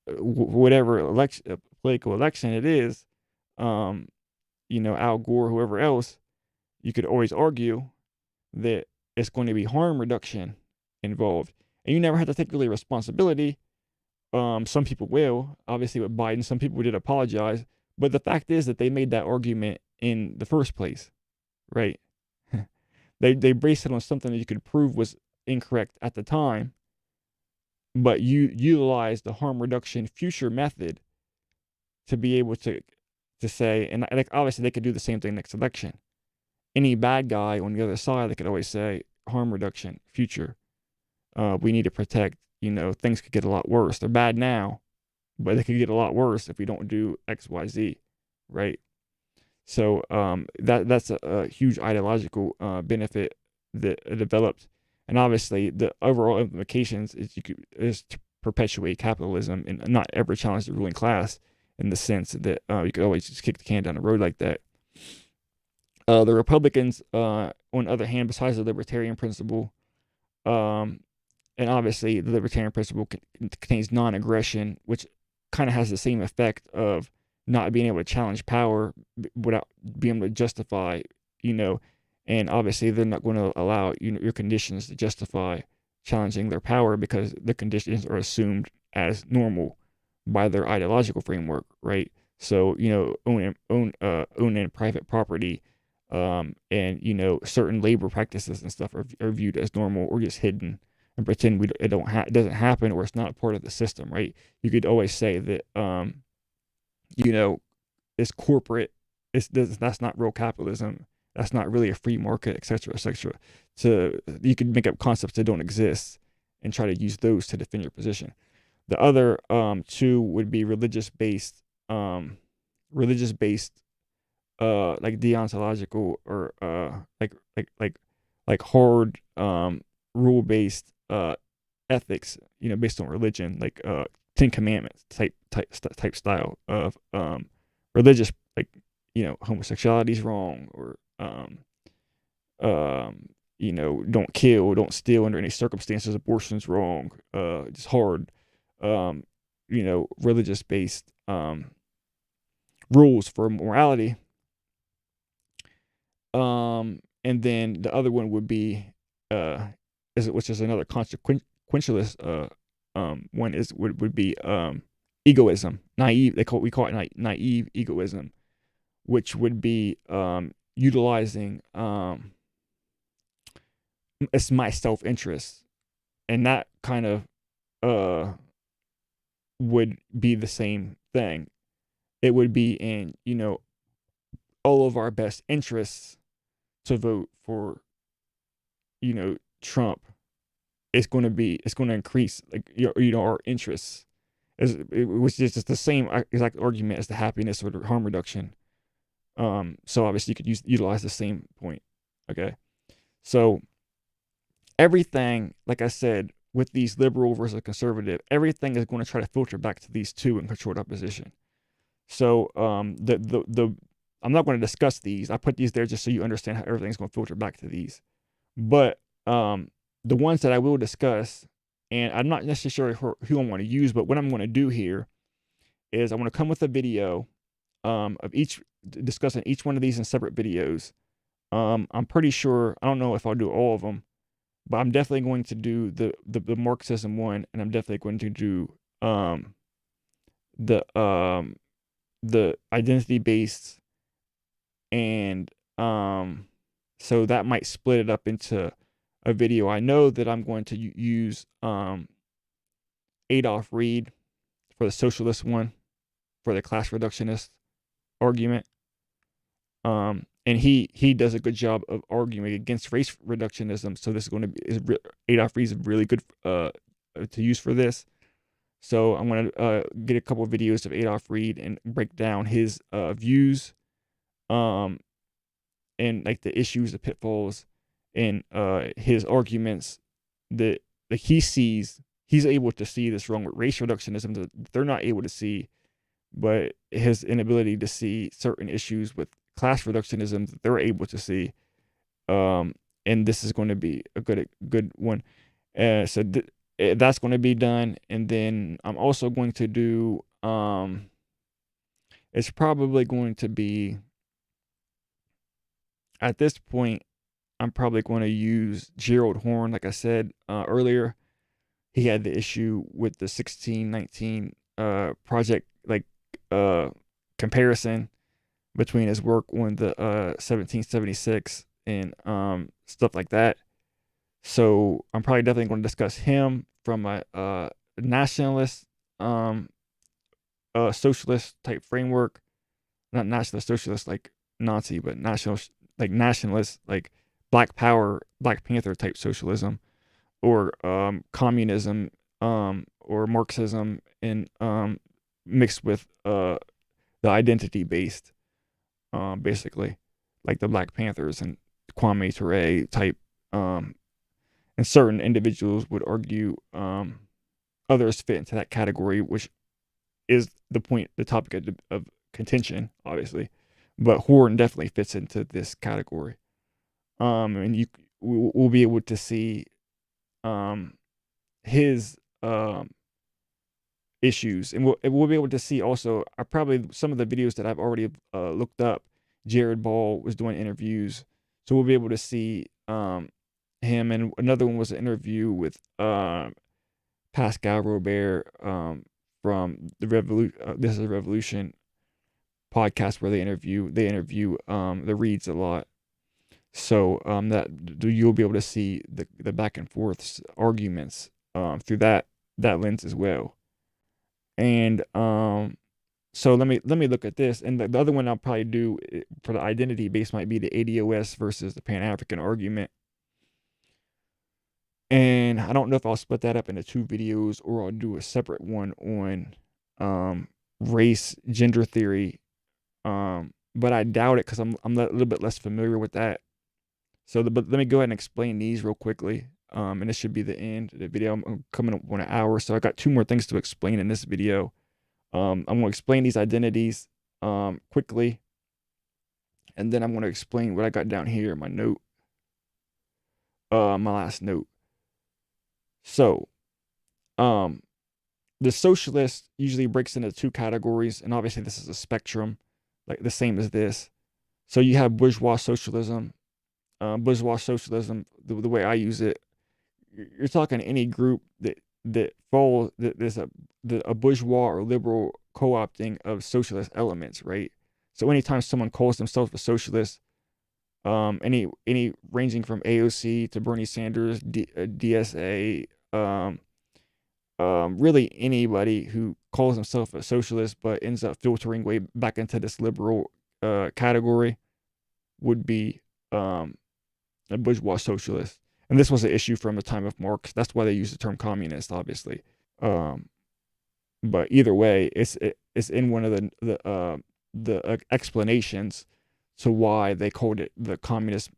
whatever political election it is, Al Gore, whoever else, you could always argue that it's going to be harm reduction involved. And you never have to take really responsibility. Some people will, obviously with Biden, some people did apologize, but the fact is that they made that argument in the first place, right? They based it on something that you could prove was incorrect at the time, but you utilize the harm reduction future method to be able to say, and like obviously they could do the same thing next election. Any bad guy on the other side, they could always say harm reduction future. We need to protect. Things could get a lot worse. They're bad now, but they could get a lot worse if we don't do X, Y, Z, right? So that's a huge ideological benefit that developed, and obviously the overall implications is to perpetuate capitalism and not ever challenge the ruling class, in the sense that you could always just kick the can down the road like that. The Republicans, on the other hand, besides the libertarian principle, and obviously the libertarian principle contains non-aggression, which kind of has the same effect of not being able to challenge power without being able to justify, and obviously they're not going to allow your conditions to justify challenging their power, because the conditions are assumed as normal by their ideological framework, right? So, owning private property, and certain labor practices and stuff are viewed as normal, or just hidden and pretend it doesn't happen, or it's not a part of the system, right? You could always say that it's corporate, that's not real capitalism, that's not really a free market, etc., etc. So you could make up concepts that don't exist and try to use those to defend your position. The other two would be religious based, like deontological, or like hard rule based ethics, based on religion, like Ten Commandments type style of religious, like homosexuality is wrong, or don't kill, don't steal under any circumstances, abortion's wrong, just hard, religious based rules for morality. And then the other one would be which is another consequentialist one, would be egoism, naive. We call it naive egoism, which would be utilizing it's my self-interest, and that kind of would be the same thing. It would be in all of our best interests to vote for Trump. It's going to increase, like, our interests. It was just the same exact argument as the happiness or the harm reduction. So obviously you could utilize the same point. Okay, so everything, like I said, with these liberal versus conservative, everything is going to try to filter back to these two in controlled opposition. So I'm not going to discuss these. I put these there just so you understand how everything's going to filter back to these. But the ones that I will discuss, and I'm not necessarily sure who I want to use, but what I'm going to do here is I want to come with a video of discussing each one of these in separate videos. I'm pretty sure, I don't know if I'll do all of them, but I'm definitely going to do the Marxism one, and I'm definitely going to do the identity based, and so that might split it up into a video. I know that I'm going to use Adolph Reed for the socialist one, for the class reductionist argument. And he does a good job of arguing against race reductionism. So this is going to be Adolph Reed is really good to use for this. So I'm going to get a couple of videos of Adolph Reed and break down his views, and like the issues, the pitfalls, and his arguments that he's able to see this wrong with race reductionism that they're not able to see, but his inability to see certain issues with class reductionism that they're able to see. And this is going to be a good one. So that's going to be done. And then I'm also going to do, it's probably going to be, at this point, I'm probably going to use Gerald Horne. Like I said earlier, he had the issue with the 1619 project, like comparison between his work on the 1776 and stuff like that. So I'm probably definitely going to discuss him from a nationalist, socialist type framework, not nationalist socialist like Nazi, but nationalist, like Black Power, Black Panther type socialism, or communism, or Marxism, and mixed with the identity based, basically, like the Black Panthers and Kwame Ture type, and certain individuals would argue others fit into that category, which is the topic of contention, obviously. But Horne definitely fits into this category. And we'll be able to see his issues, and we'll be able to see also probably some of the videos that I've already looked up. Jared Ball was doing interviews, so we'll be able to see him, and another one was an interview with Pascal Robert from the This is a Revolution podcast, where they interview the Reeds a lot. So that you'll be able to see the back and forth arguments through that lens as well. And so let me look at this, and the other one I'll probably do for the identity base might be the ADOS versus the Pan-African argument. And I don't know if I'll split that up into 2 videos, or I'll do a separate one on race, gender theory. But I doubt it, because I'm a little bit less familiar with that. So but let me go ahead and explain these real quickly. And this should be the end of the video. I'm coming up on an hour, so I got 2 more things to explain in this video. I'm going to explain these identities quickly, and then I'm going to explain what I got down here in my note, my last note. So, the socialist usually breaks into 2 categories, and obviously this is a spectrum, like the same as this. So you have bourgeois socialism. Bourgeois socialism, the way I use it, you're talking any group that follows there's a bourgeois or liberal co-opting of socialist elements, right? So anytime someone calls themselves a socialist, any ranging from AOC to Bernie Sanders, DSA, really anybody who calls himself a socialist but ends up filtering way back into this liberal category would be a bourgeois socialist. And this was an issue from the time of Marx. That's why they use the term communist, obviously. But either way, it's in one of the explanations to why they called it the Communist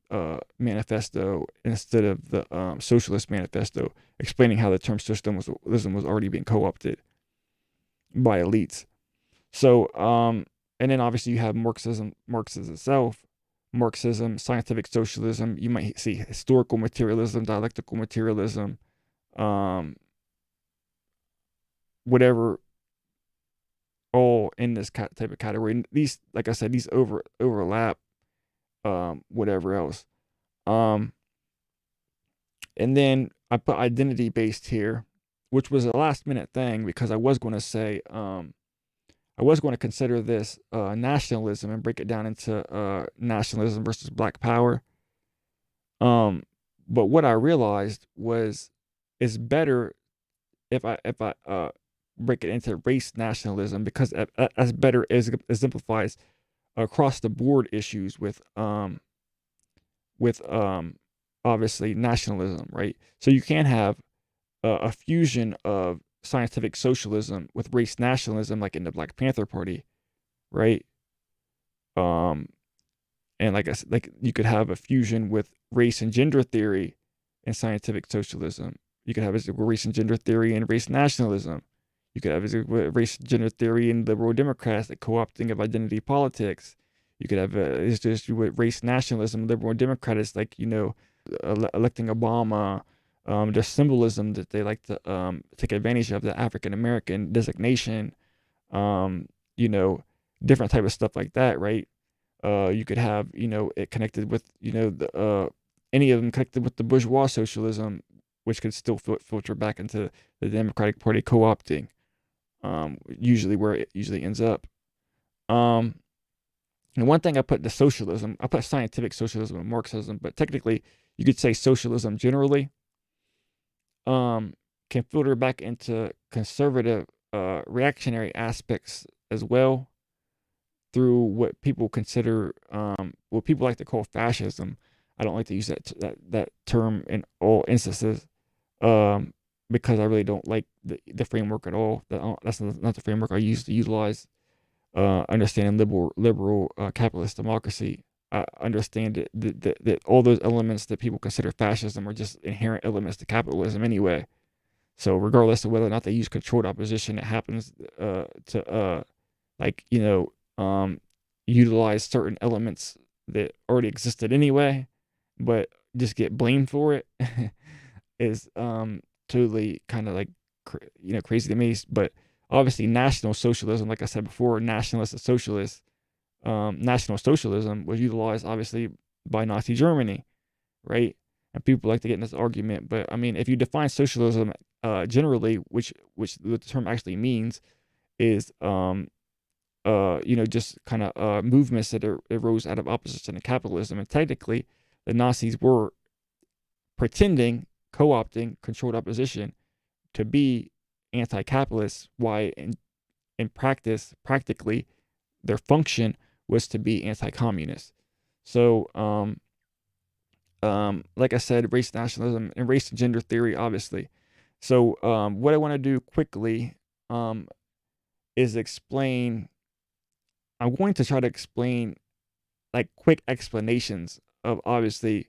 Manifesto instead of the Socialist Manifesto, explaining how the term socialism was already being co-opted by elites. So, and then obviously you have Marxism itself. Marxism, scientific socialism, you might see historical materialism, dialectical materialism, whatever, all in this type of category. And these, like I said, these overlap, whatever else. And then I put identity based here, which was a last minute thing, because I was going to say, I was going to consider this nationalism and break it down into nationalism versus Black Power. But what I realized was it's better if I break it into race nationalism, because as better as exemplifies across the board issues with obviously nationalism, right? So you can have a fusion of scientific socialism with race nationalism, like in the Black Panther Party, right? And like I said, like you could have a fusion with race and gender theory and scientific socialism. You could have a race and gender theory and race nationalism. You could have a race and gender theory and liberal Democrats, like co-opting of identity politics. You could have it's just with race nationalism, liberal Democrats, like, you know, electing Obama. The symbolism that they like to take advantage of, the African American designation, you know, different type of stuff like that, right? You could have, you know, it connected with, you know, the any of them connected with the bourgeois socialism, which could still filter back into the Democratic Party co-opting, usually where it usually ends up. And one thing I put scientific socialism and Marxism, but technically you could say socialism generally. can filter back into conservative, reactionary aspects as well through what people consider, what people like to call fascism. I don't like to use that term in all instances, because I really don't like the framework at all. That's not the framework I use to utilize understanding liberal capitalist democracy. I understand that all those elements that people consider fascism are just inherent elements to capitalism anyway. So regardless of whether or not they use controlled opposition, it happens to like utilize certain elements that already existed anyway, but just get blamed for it is totally kind of like crazy to me. But obviously, National Socialism, like I said before, nationalist and socialist, National Socialism was utilized obviously by Nazi Germany, right? And people like to get in this argument, but I mean, if you define socialism generally, which the term actually means, is just kind of movements that arose out of opposition to capitalism, and technically, the Nazis were pretending, co-opting controlled opposition to be anti-capitalist. Why in practice, practically, their function was to be anti-communist. So, like I said, race nationalism and race and gender theory, obviously. So, what I want to do quickly is explain. I'm going to try to explain like quick explanations of obviously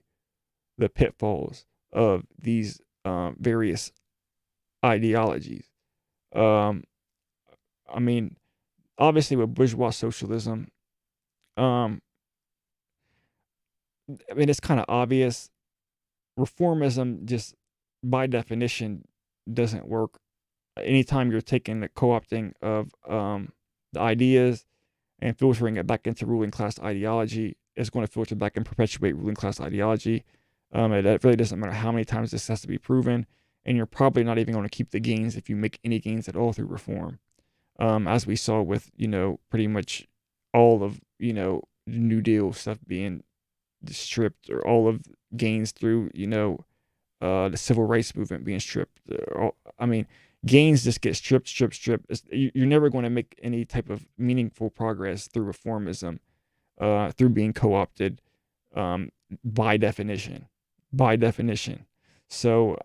the pitfalls of these various ideologies. I mean, obviously with bourgeois socialism, I mean, it's kind of obvious. Reformism just by definition doesn't work. Anytime you're taking the co-opting of the ideas and filtering it back into ruling class ideology, it's going to filter back and perpetuate ruling class ideology. It really doesn't matter how many times this has to be proven, and you're probably not even going to keep the gains if you make any gains at all through reform. As we saw with, pretty much all of, New Deal stuff being stripped, or all of gains through, the civil rights movement being stripped. I mean, gains just get stripped. You're never going to make any type of meaningful progress through reformism, through being co-opted, by definition. So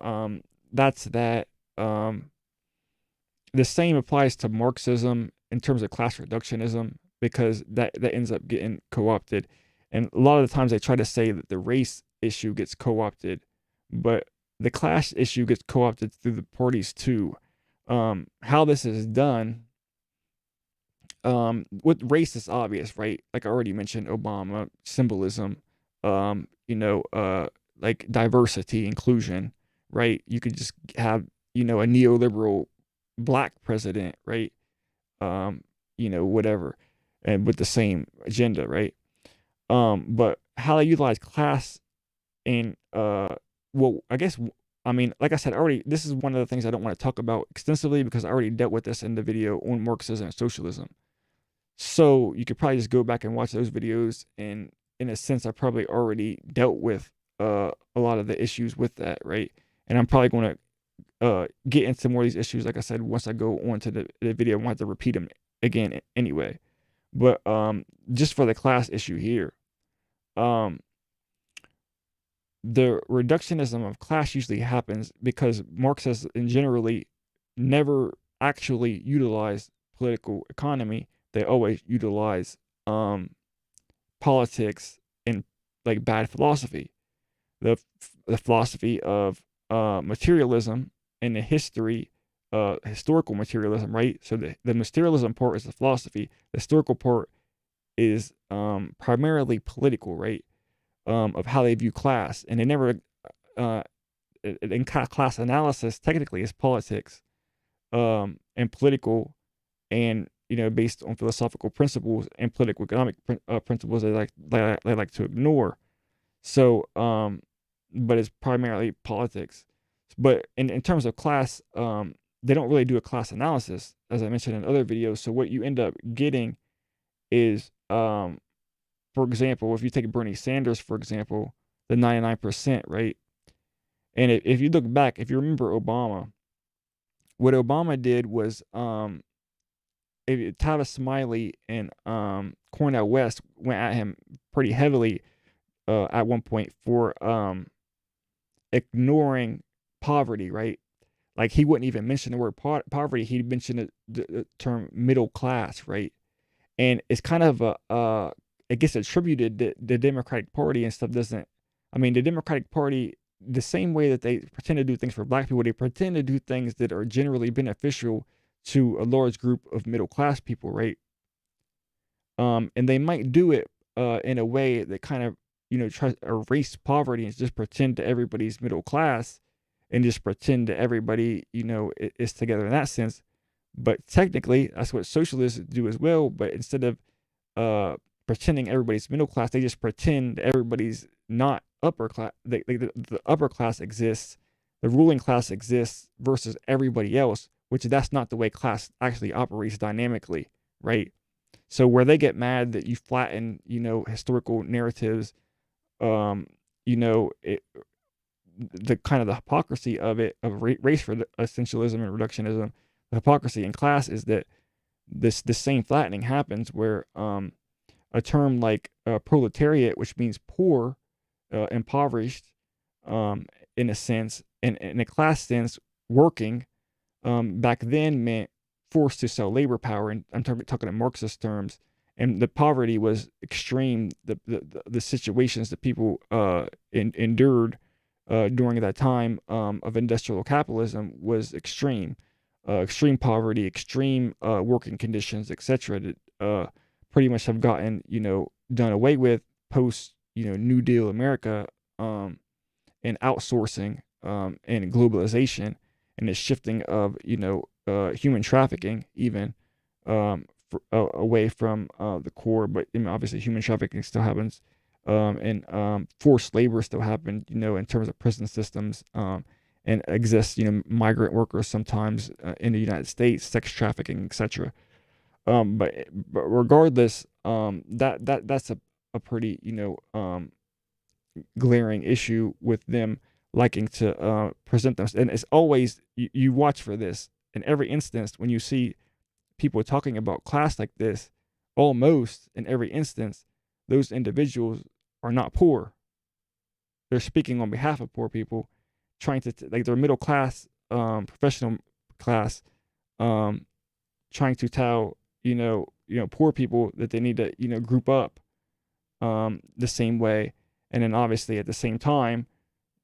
that's that. The same applies to Marxism in terms of class reductionism, because that ends up getting co-opted. And a lot of the times they try to say that the race issue gets co-opted, but the class issue gets co-opted through the parties too. How this is done, with race is obvious, right? Like I already mentioned, Obama, symbolism, like diversity, inclusion, right? You could just have, a neoliberal black president, right? Whatever, and with the same agenda, right? But how they utilize class and I mean, like I said already, this is one of the things I don't want to talk about extensively because I already dealt with this in the video on Marxism and socialism. So you could probably just go back and watch those videos, and in a sense, I probably already dealt with a lot of the issues with that, right? And I'm probably going to get into more of these issues, like I said, once I go on to the video. I want to repeat them again anyway. But just for the class issue here, the reductionism of class usually happens because Marxists generally never actually utilize political economy. They always utilize politics and like bad philosophy. The philosophy of materialism and the historical materialism, right? So the materialism part is the philosophy. The historical part is primarily political, right? Of how they view class, and they never in class analysis technically is politics, and political, and based on philosophical principles and political economic principles they like to ignore. So but it's primarily politics. But in terms of class, they don't really do a class analysis, as I mentioned in other videos. So what you end up getting is for example, if you take Bernie Sanders, for example, the 99%, right? And if you look back, if you remember Obama, what Obama did was Tavis Smiley and Cornel West went at him pretty heavily at one point for ignoring poverty, right? Like he wouldn't even mention the word poverty. He mentioned the term middle class, right? And it's kind of it gets attributed that the Democratic Party and stuff doesn't. I mean, the Democratic Party, the same way that they pretend to do things for black people, they pretend to do things that are generally beneficial to a large group of middle class people, right? And they might do it in a way that kind of, tries to erase poverty and just pretend to everybody's middle class and just pretend that everybody, is together in that sense. But technically, that's what socialists do as well. But instead of pretending everybody's middle class, they just pretend everybody's not upper class. The upper class exists, the ruling class exists versus everybody else, which that's not the way class actually operates dynamically, right? So where they get mad that you flatten, historical narratives, the kind of the hypocrisy of it, of race for essentialism and reductionism, the hypocrisy in class is that the same flattening happens where a term like proletariat, which means poor, impoverished, in a sense, and in a class sense, working, back then meant forced to sell labor power, and I'm talking in Marxist terms. And the poverty was extreme. The situations that people endured during that time of industrial capitalism was extreme. Extreme poverty, extreme working conditions, etc. That pretty much have gotten done away with post New Deal America, and outsourcing, and globalization, and the shifting of human trafficking even away from the core. But obviously human trafficking still happens, and forced labor still happens in terms of prison systems, and exists migrant workers sometimes in the United States, sex trafficking, etc. But regardless, that's a pretty glaring issue with them liking to present them. And it's always, you watch for this in every instance when you see people talking about class like this, almost in every instance, those individuals are not poor. They're speaking on behalf of poor people, trying to, like, they're middle class, professional class, trying to tell, poor people that they need to, group up the same way. And then obviously at the same time,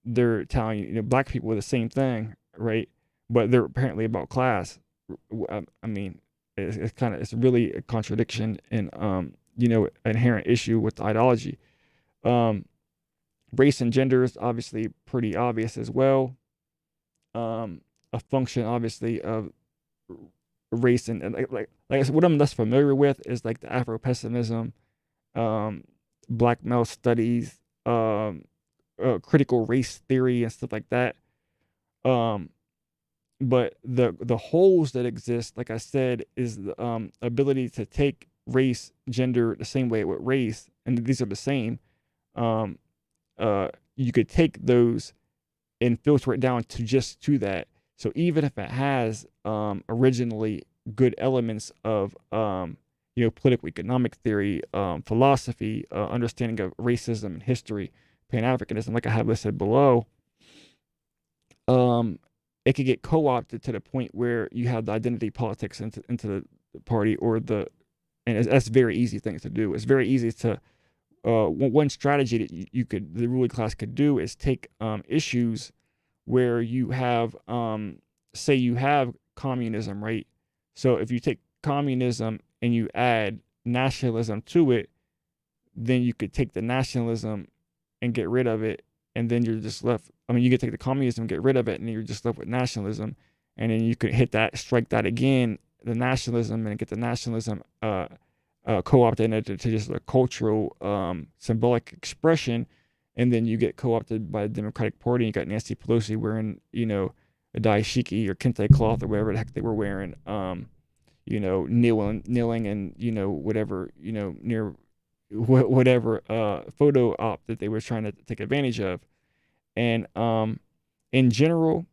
they're telling black people the same thing, right? But they're apparently about class. I mean, it's really a contradiction and inherent issue with the ideology. Race and gender is obviously pretty obvious as well. A function obviously of race and like what I'm less familiar with is like the Afro pessimism, black male studies, critical race theory and stuff like that. But the holes that exist, like I said, is the ability to take race, gender the same way with race, and these are the same. You could take those and filter it down to that. So even if it has originally good elements of political economic theory, philosophy, understanding of racism and history, Pan-Africanism, like I have listed below, it could get co-opted to the point where you have the identity politics into the party and that's a very easy thing to do. It's very easy to one strategy that the ruling class could do is take issues where you have say you have communism, right? So if you take communism and you add nationalism to it, then you could take the nationalism and get rid of it, and then you're just left. I mean, you could take the communism and get rid of it, and then you're just left with nationalism, and then you could strike that again, the nationalism, and get the nationalism co-opted into just a cultural, symbolic expression, and then you get co-opted by the Democratic Party. You got Nancy Pelosi wearing, a daishiki or kente cloth or whatever the heck they were wearing, kneeling and whatever, near whatever photo op that they were trying to take advantage of. And in general,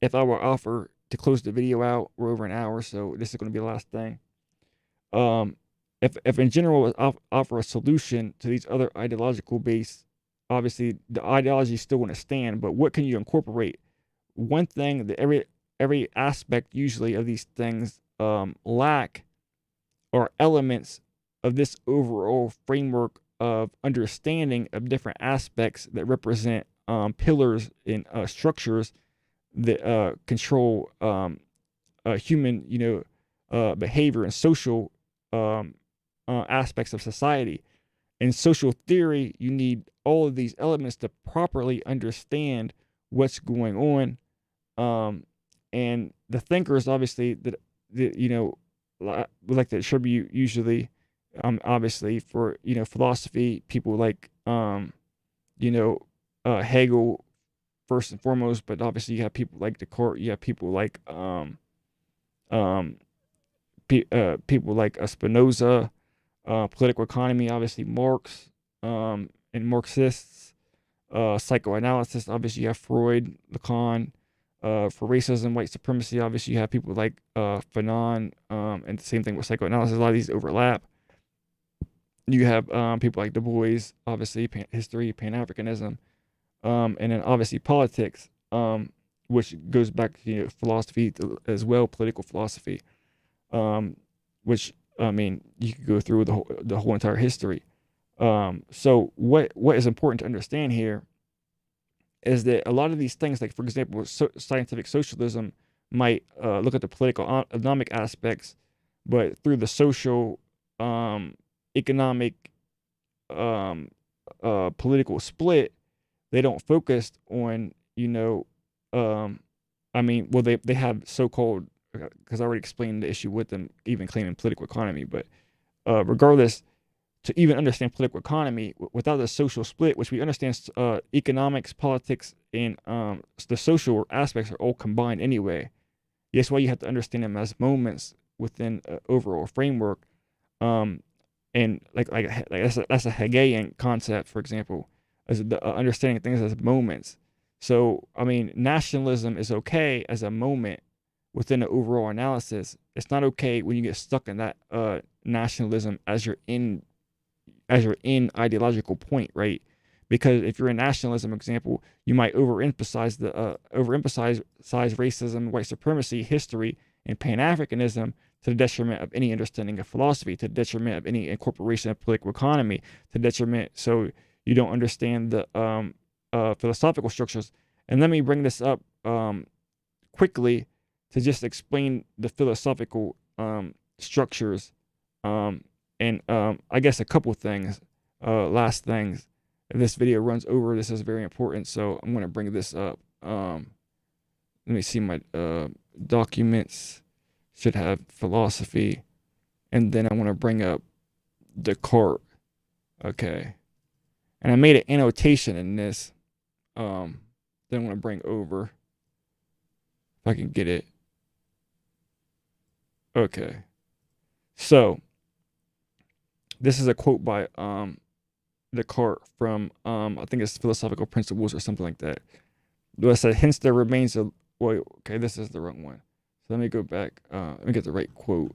if I were to offer to close the video out, we're over an hour, so this is going to be the last thing. If in general offer a solution to these other ideological base, obviously the ideology is still going to stand, but what can you incorporate? One thing that every aspect usually of these things lack are elements of this overall framework of understanding of different aspects that represent pillars and structures that control human, behavior and social aspects of society. In social theory, you need all of these elements to properly understand what's going on. And the thinkers, obviously, that would like to attribute usually, obviously, for philosophy, people like Hegel first and foremost, but obviously you have people like Descartes, you have people like people like Spinoza, political economy, obviously Marx, and Marxists, psychoanalysis, obviously you have Freud, Lacan. For racism, white supremacy, obviously you have people like Fanon, and the same thing with psychoanalysis. A lot of these overlap. You have people like Du Bois, obviously history, Pan-Africanism, and then obviously politics, which goes back to philosophy as well, political philosophy, which I mean you could go through the whole entire history. So what is important to understand here is that a lot of these things, like for example, scientific socialism might look at the political economic aspects, but through the social, economic, political split, they don't focus on, they have so-called, because I already explained the issue with them even claiming political economy, but regardless, to even understand political economy without the social split, which we understand economics, politics, and the social aspects are all combined anyway. That's why you have to understand them as moments within an overall framework. And that's a Hegelian concept, for example, as the understanding things as moments. So, I mean, nationalism is okay as a moment within the overall analysis. It's not okay when you get stuck in that nationalism as you're in ideological point, right? Because if you're in nationalism, example, you might overemphasize racism, white supremacy, history, and Pan-Africanism to the detriment of any understanding of philosophy, to the detriment of any incorporation of political economy, to the detriment, so you don't understand the philosophical structures. And let me bring this up quickly to just explain the philosophical structures. And I guess a couple things, last things. If this video runs over, this is very important, so I'm going to bring this up. Let me see my documents. Should have philosophy. And then I want to bring up Descartes. Okay. And I made an annotation in this. Then I want to bring over. If I can get it. Okay. So, this is a quote by Descartes from, I think it's Philosophical Principles or something like that. It said, hence there remains a, wait, okay, this is the wrong one. So let me go back, let me get the right quote.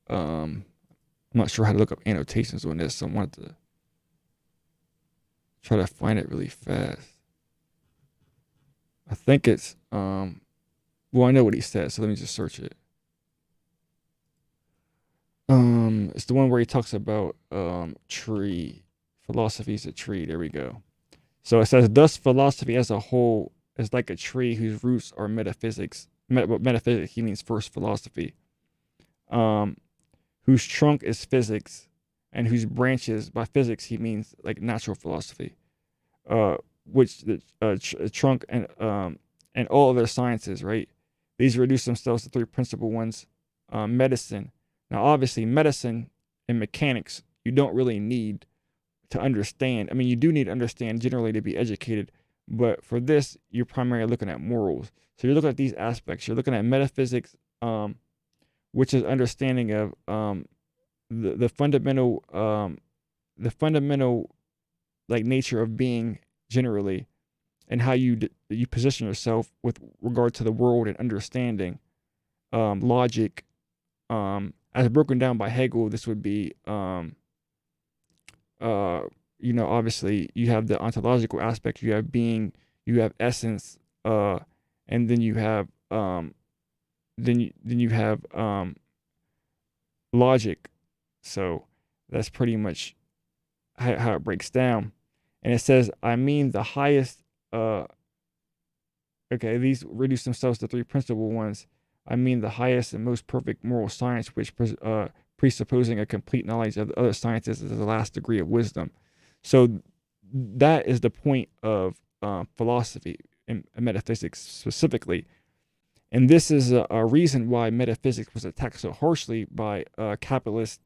I'm not sure how to look up annotations on this, so I wanted to try to find it really fast. I think it's, well, I know what he said, so let me just search it. It's the one where he talks about tree. Philosophy is a tree. There we go. So it says, thus philosophy as a whole is like a tree whose roots are metaphysics. Metaphysics, he means first philosophy. Whose trunk is physics, and whose branches, by physics, he means like natural philosophy. Which the trunk and all other sciences, right? These reduce themselves to three principal ones. Medicine. Now, obviously, medicine and mechanics, you don't really need to understand. I mean, you do need to understand generally to be educated, but for this, you're primarily looking at morals. So you're looking at these aspects. You're looking at metaphysics, which is understanding of the fundamental like nature of being generally, and how you position yourself with regard to the world and understanding logic. As broken down by Hegel, this would be obviously you have the ontological aspect, you have being, you have essence, and then you have logic. So that's pretty much how it breaks down. And it says, I mean the highest, these reduce themselves to three principal ones. I mean the highest and most perfect moral science, which presupposing a complete knowledge of the other sciences is the last degree of wisdom. So that is the point of philosophy and metaphysics specifically. And this is a reason why metaphysics was attacked so harshly by capitalist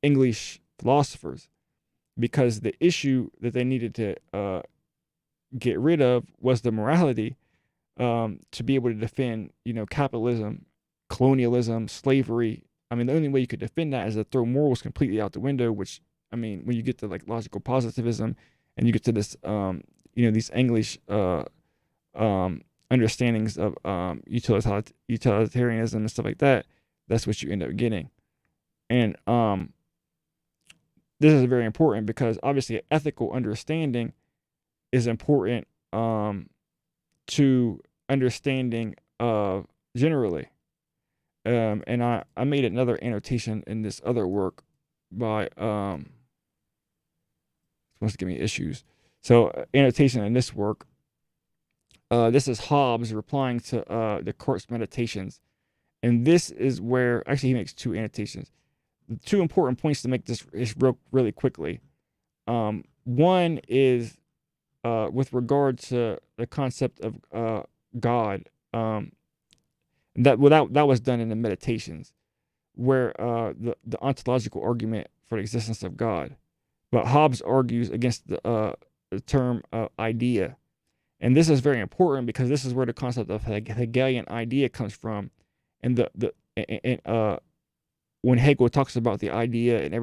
English philosophers, because the issue that they needed to get rid of was the morality, to be able to defend, capitalism, colonialism, slavery. I mean, the only way you could defend that is to throw morals completely out the window, which, I mean, when you get to like logical positivism and you get to this, these English understandings of utilitarianism and stuff like that, that's what you end up getting. And this is very important because obviously ethical understanding is important to understanding generally. And I made another annotation in this other work by it's supposed to give me issues. So annotation in this work, this is Hobbes replying to Descartes' Meditations. And this is where, actually he makes two annotations. Two important points to make this really quickly. One is with regard to the concept of God. That was done in the Meditations, where the ontological argument for the existence of God. But Hobbes argues against the term idea. And this is very important because this is where the concept of Hegelian idea comes from. And when Hegel talks about the idea and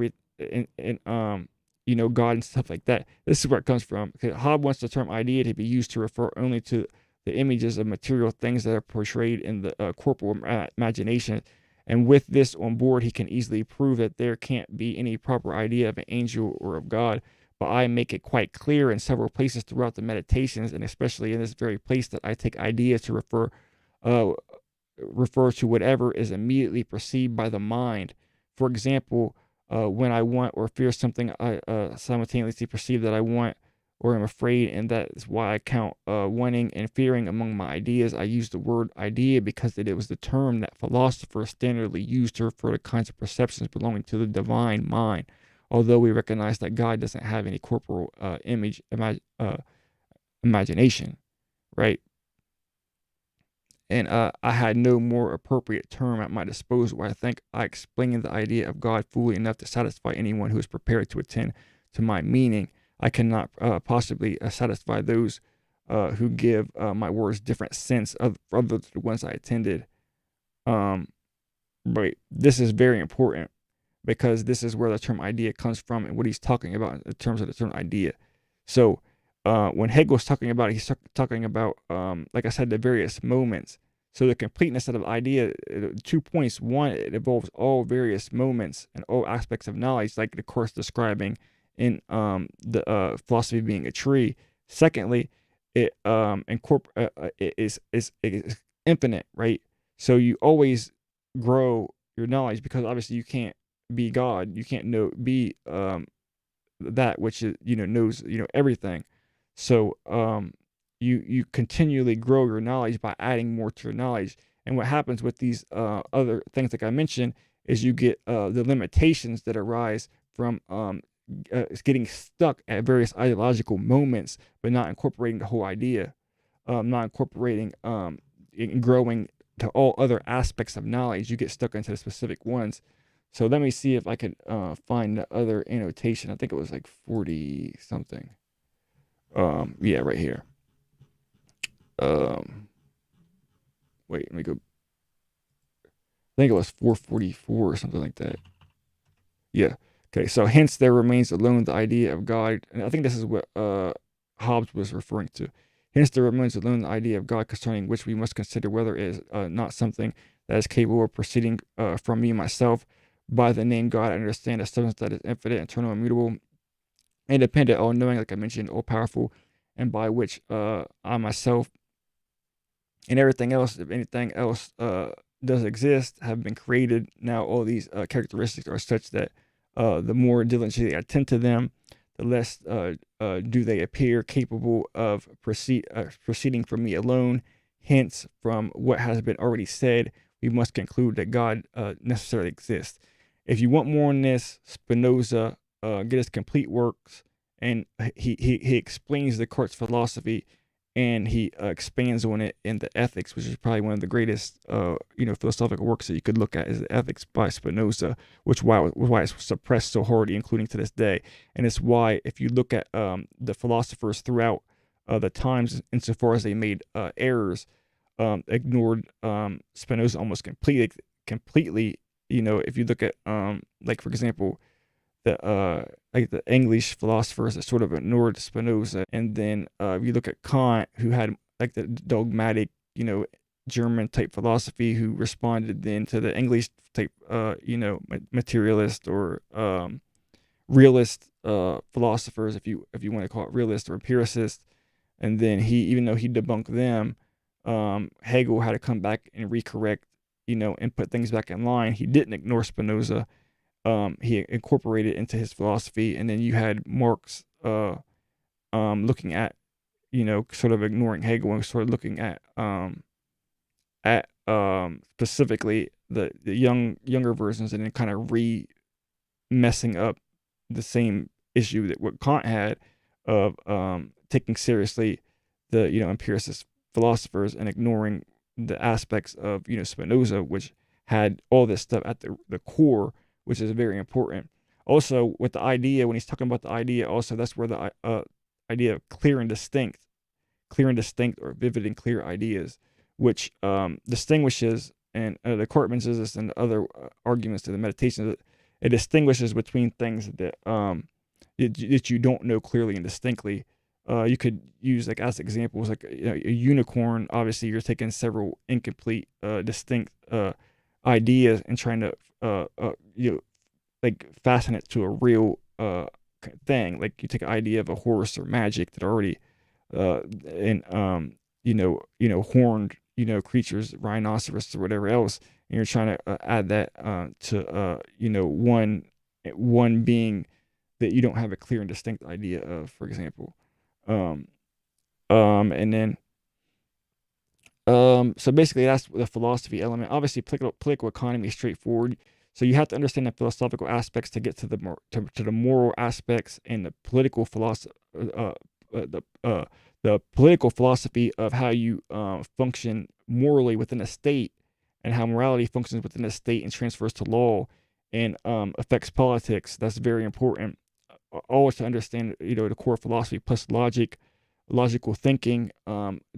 God and stuff like that, this is where it comes from. Hobbes wants the term idea to be used to refer only to the images of material things that are portrayed in the corporal imagination. And with this on board, he can easily prove that there can't be any proper idea of an angel or of God. But I make it quite clear in several places throughout the Meditations, and especially in this very place, that I take idea to refer to whatever is immediately perceived by the mind. For example, when I want or fear something, I simultaneously perceive that I want or am afraid, and that is why I count wanting and fearing among my ideas. I use the word idea because it was the term that philosophers standardly use to refer to kinds of perceptions belonging to the divine mind, although we recognize that God doesn't have any corporal imagination, right? And I had no more appropriate term at my disposal. I think I explained the idea of God fully enough to satisfy anyone who is prepared to attend to my meaning. I cannot possibly satisfy those who give my words different sense of other the ones I attended. But this is very important because this is where the term idea comes from and what he's talking about in terms of the term idea. So when Hegel's talking about it, he's talking about, like I said, the various moments. So the completeness of the idea, 2 points. One, it involves all various moments and all aspects of knowledge, like the course describing in the philosophy being a tree. Secondly, it is infinite, right? So you always grow your knowledge because obviously you can't be God. You can't be that which is, knows everything. So you continually grow your knowledge by adding more to your knowledge. And what happens with these other things like I mentioned is you get the limitations that arise from getting stuck at various ideological moments, but not incorporating the whole idea, not incorporating and growing to all other aspects of knowledge. You get stuck into the specific ones. So let me see if I could find the other annotation. I think it was like 40 something. Yeah, right here. Wait, let me go. I think it was 444 or something like that. Yeah. Okay, so hence there remains alone the idea of God. And I think this is what Hobbes was referring to. Hence, there remains alone the idea of God, concerning which we must consider whether it is not something that is capable of proceeding from me myself. By the name God, I understand a substance that is infinite, eternal, immutable, independent, all-knowing, like I mentioned, all-powerful, and by which I myself and everything else, if anything else does exist, have been created. Now, all these characteristics are such that the more diligently I attend to them, the less do they appear capable of proceeding from me alone. Hence, from what has been already said, we must conclude that God necessarily exists. If you want more on this, Spinoza, get his complete works, and he explains Descartes' philosophy, and he expands on it in the Ethics, which is probably one of the greatest philosophical works that you could look at, is the Ethics by Spinoza, which why it's suppressed so hard, including to this day. And it's why, if you look at the philosophers throughout the times, insofar as they made errors, ignored Spinoza almost completely. If you look at like, for example, the English philosophers that sort of ignored Spinoza, and then if you look at Kant, who had like the dogmatic, German type philosophy, who responded then to the English type, materialist or realist philosophers, if you want to call it realist or empiricist. And then even though he debunked them, Hegel had to come back and recorrect, and put things back in line. He didn't ignore Spinoza. He incorporated it into his philosophy. And then you had Marx looking at, sort of ignoring Hegel and sort of looking at specifically the younger versions, and then kind of messing up the same issue that what Kant had of taking seriously the empiricist philosophers and ignoring the aspects of Spinoza, which had all this stuff at the core, which is very important. Also, with the idea, when he's talking about the idea, also that's where the idea of clear and distinct, or vivid and clear ideas, which distinguishes, and Descartes mentions this in other arguments to the Meditations, it distinguishes between things that that you don't know clearly and distinctly. You could use, like, as examples, like a unicorn. Obviously, you're taking several incomplete, distinct ideas and trying to like fasten it to a real thing. Like, you take an idea of a horse or magic that already horned creatures, rhinoceros or whatever else, and you're trying to add that to one being that you don't have a clear and distinct idea of, for example. And then so basically that's the philosophy element. Obviously, political economy is straightforward. So you have to understand the philosophical aspects to get to the moral aspects, and the political philosophy, the political philosophy of how you function morally within a state, and how morality functions within a state and transfers to law and affects politics. That's very important. Always to understand, the core philosophy, plus logical thinking,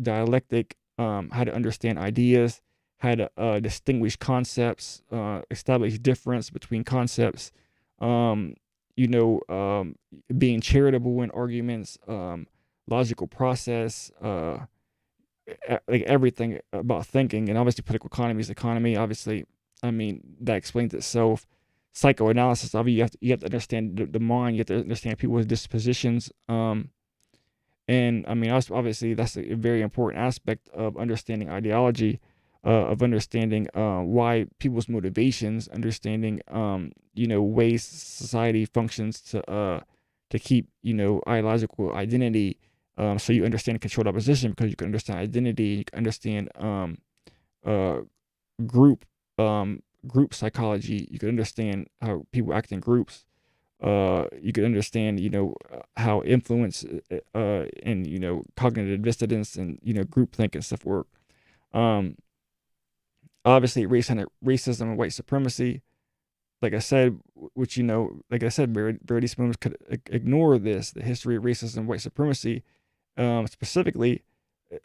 dialectic, how to understand ideas, how to distinguish concepts, establish difference between concepts, being charitable in arguments, logical process, like everything about thinking. And obviously political economy is economy. Obviously, that explains itself. Psychoanalysis, obviously you have to understand the mind, you have to understand people's dispositions. And obviously that's a very important aspect of understanding ideology, of understanding why people's motivations, understanding ways society functions to keep ideological identity. So you understand controlled opposition, because you can understand identity, you can understand group psychology, you can understand how people act in groups. You could understand, how influence and cognitive dissonance and groupthink and stuff work. Obviously, racism and white supremacy, like I said, which Verity Spoons could ignore this. The history of racism and white supremacy, specifically,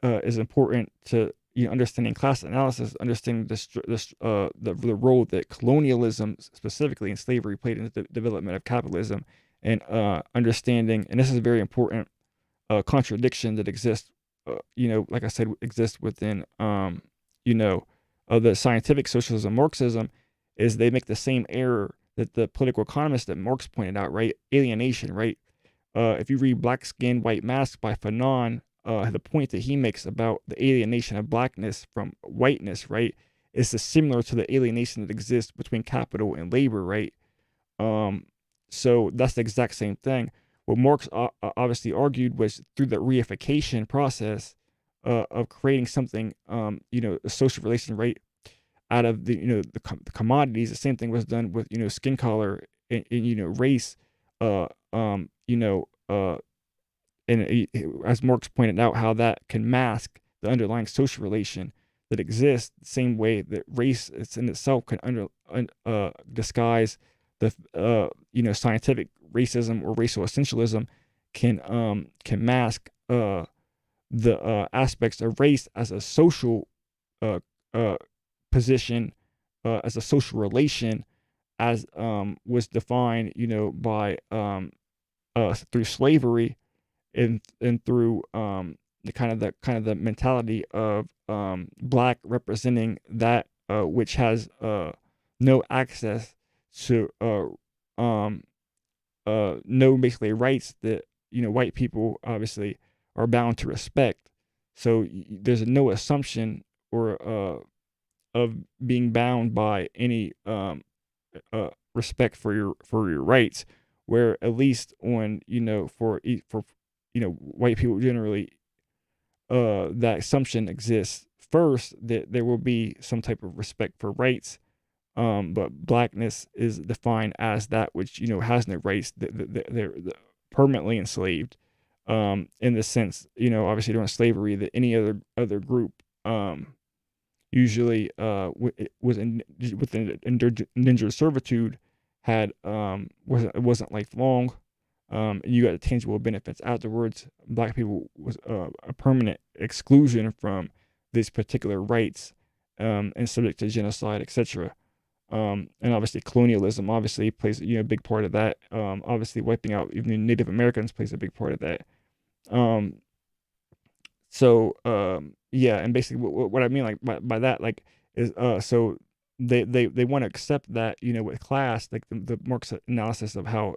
is important to understanding class analysis, understanding the role that colonialism, specifically in slavery, played in the development of capitalism, and understanding, and this is very important, contradiction that exists, like I said, exists within, the scientific socialism, Marxism, is they make the same error that the political economist that Marx pointed out, right? Alienation, right? If you read Black Skin, White Mask by Fanon, the point that he makes about the alienation of blackness from whiteness, right, is similar to the alienation that exists between capital and labor, right? So that's the exact same thing. What Marx obviously argued was through the reification process of creating something, a social relation, right, out of the commodities. The same thing was done with skin color and race, and as Marx pointed out, how that can mask the underlying social relation that exists, the same way that race in itself can disguise the scientific racism or racial essentialism can mask the aspects of race as a social position, as a social relation, as was defined, by through slavery and through the kind of the mentality of black representing that which has no access to no basically rights that white people obviously are bound to respect. So there's no assumption or of being bound by any respect for your rights, where at least on for white people generally, that assumption exists first, that there will be some type of respect for rights, but blackness is defined as that which has no rights, they're permanently enslaved, in the sense obviously during slavery that any other group usually was within indentured servitude had wasn't lifelong. You got tangible benefits afterwards. Black people was a permanent exclusion from these particular rights, and subject to genocide, etc. And obviously colonialism obviously plays a big part of that. Obviously wiping out even Native Americans plays a big part of that. Yeah, and basically what I mean by that is so they want to accept that with class, like the Marx analysis of how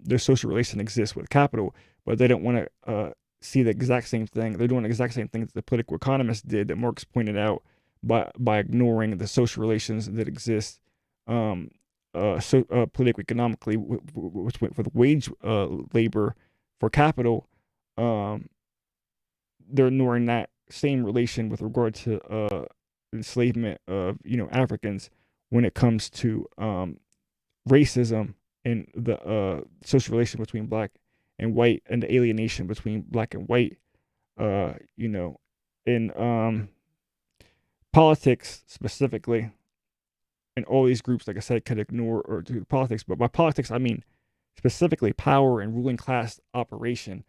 their social relation exists with capital, but they don't want to see the exact same thing. They're doing the exact same thing that the political economists did, that Marx pointed out, by ignoring the social relations that exist politically, economically, with wage labor for capital. They're ignoring that same relation with regard to enslavement of Africans when it comes to racism and the social relation between black and white, and the alienation between black and white. In politics specifically, and all these groups, like I said, could ignore or do politics, but by politics I mean specifically power and ruling class operation.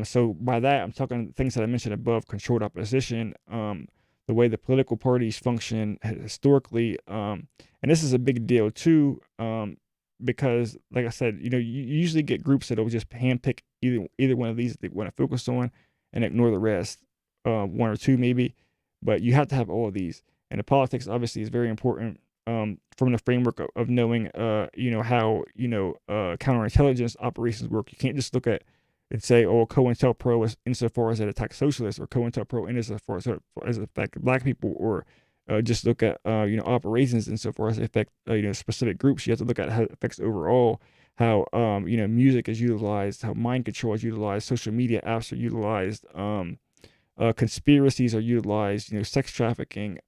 So by that, I'm talking things that I mentioned above: controlled opposition, the way the political parties function historically, and this is a big deal too, because, like I said, you usually get groups that will just handpick either one of these that they want to focus on and ignore the rest, one or two maybe, but you have to have all of these. And the politics obviously is very important, from the framework of knowing, how counterintelligence operations work. You can't just look at and say, oh, COINTELPRO is insofar as it attacks socialists, or COINTELPRO insofar as it affects black people, or just look at operations insofar as they affect specific groups. You have to look at how it affects overall, how music is utilized, how mind control is utilized, social media apps are utilized, conspiracies are utilized, sex trafficking,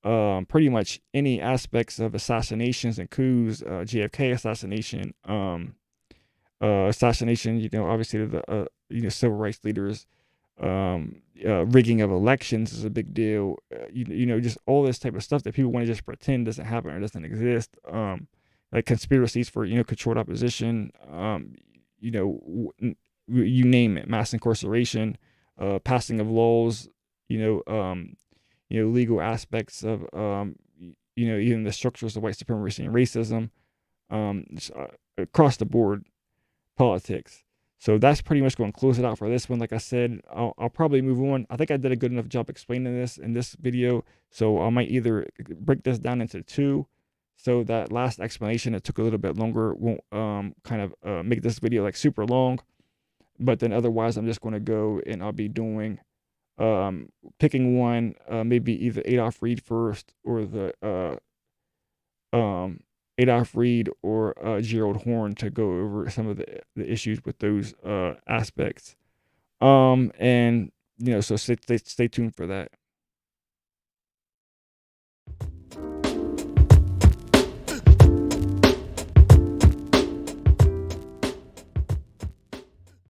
pretty much any aspects of assassinations and coups, JFK assassination, assassination, obviously the civil rights leaders, rigging of elections is a big deal. Just all this type of stuff that people want to just pretend doesn't happen or doesn't exist. Like conspiracies for controlled opposition, you name it, mass incarceration, passing of laws, legal aspects of even the structures of white supremacy and racism, across the board politics. So that's pretty much going to close it out for this one. Like I said, I'll probably move on. I think I did a good enough job explaining this in this video. So I might either break this down into two. So that last explanation, it took a little bit longer, won't kind of make this video like super long. But then otherwise, I'm just going to go and I'll be doing, picking one, maybe either Adolph Reed first or the Adolph Reed or Gerald Horne to go over some of the issues with those aspects. And so stay tuned for that.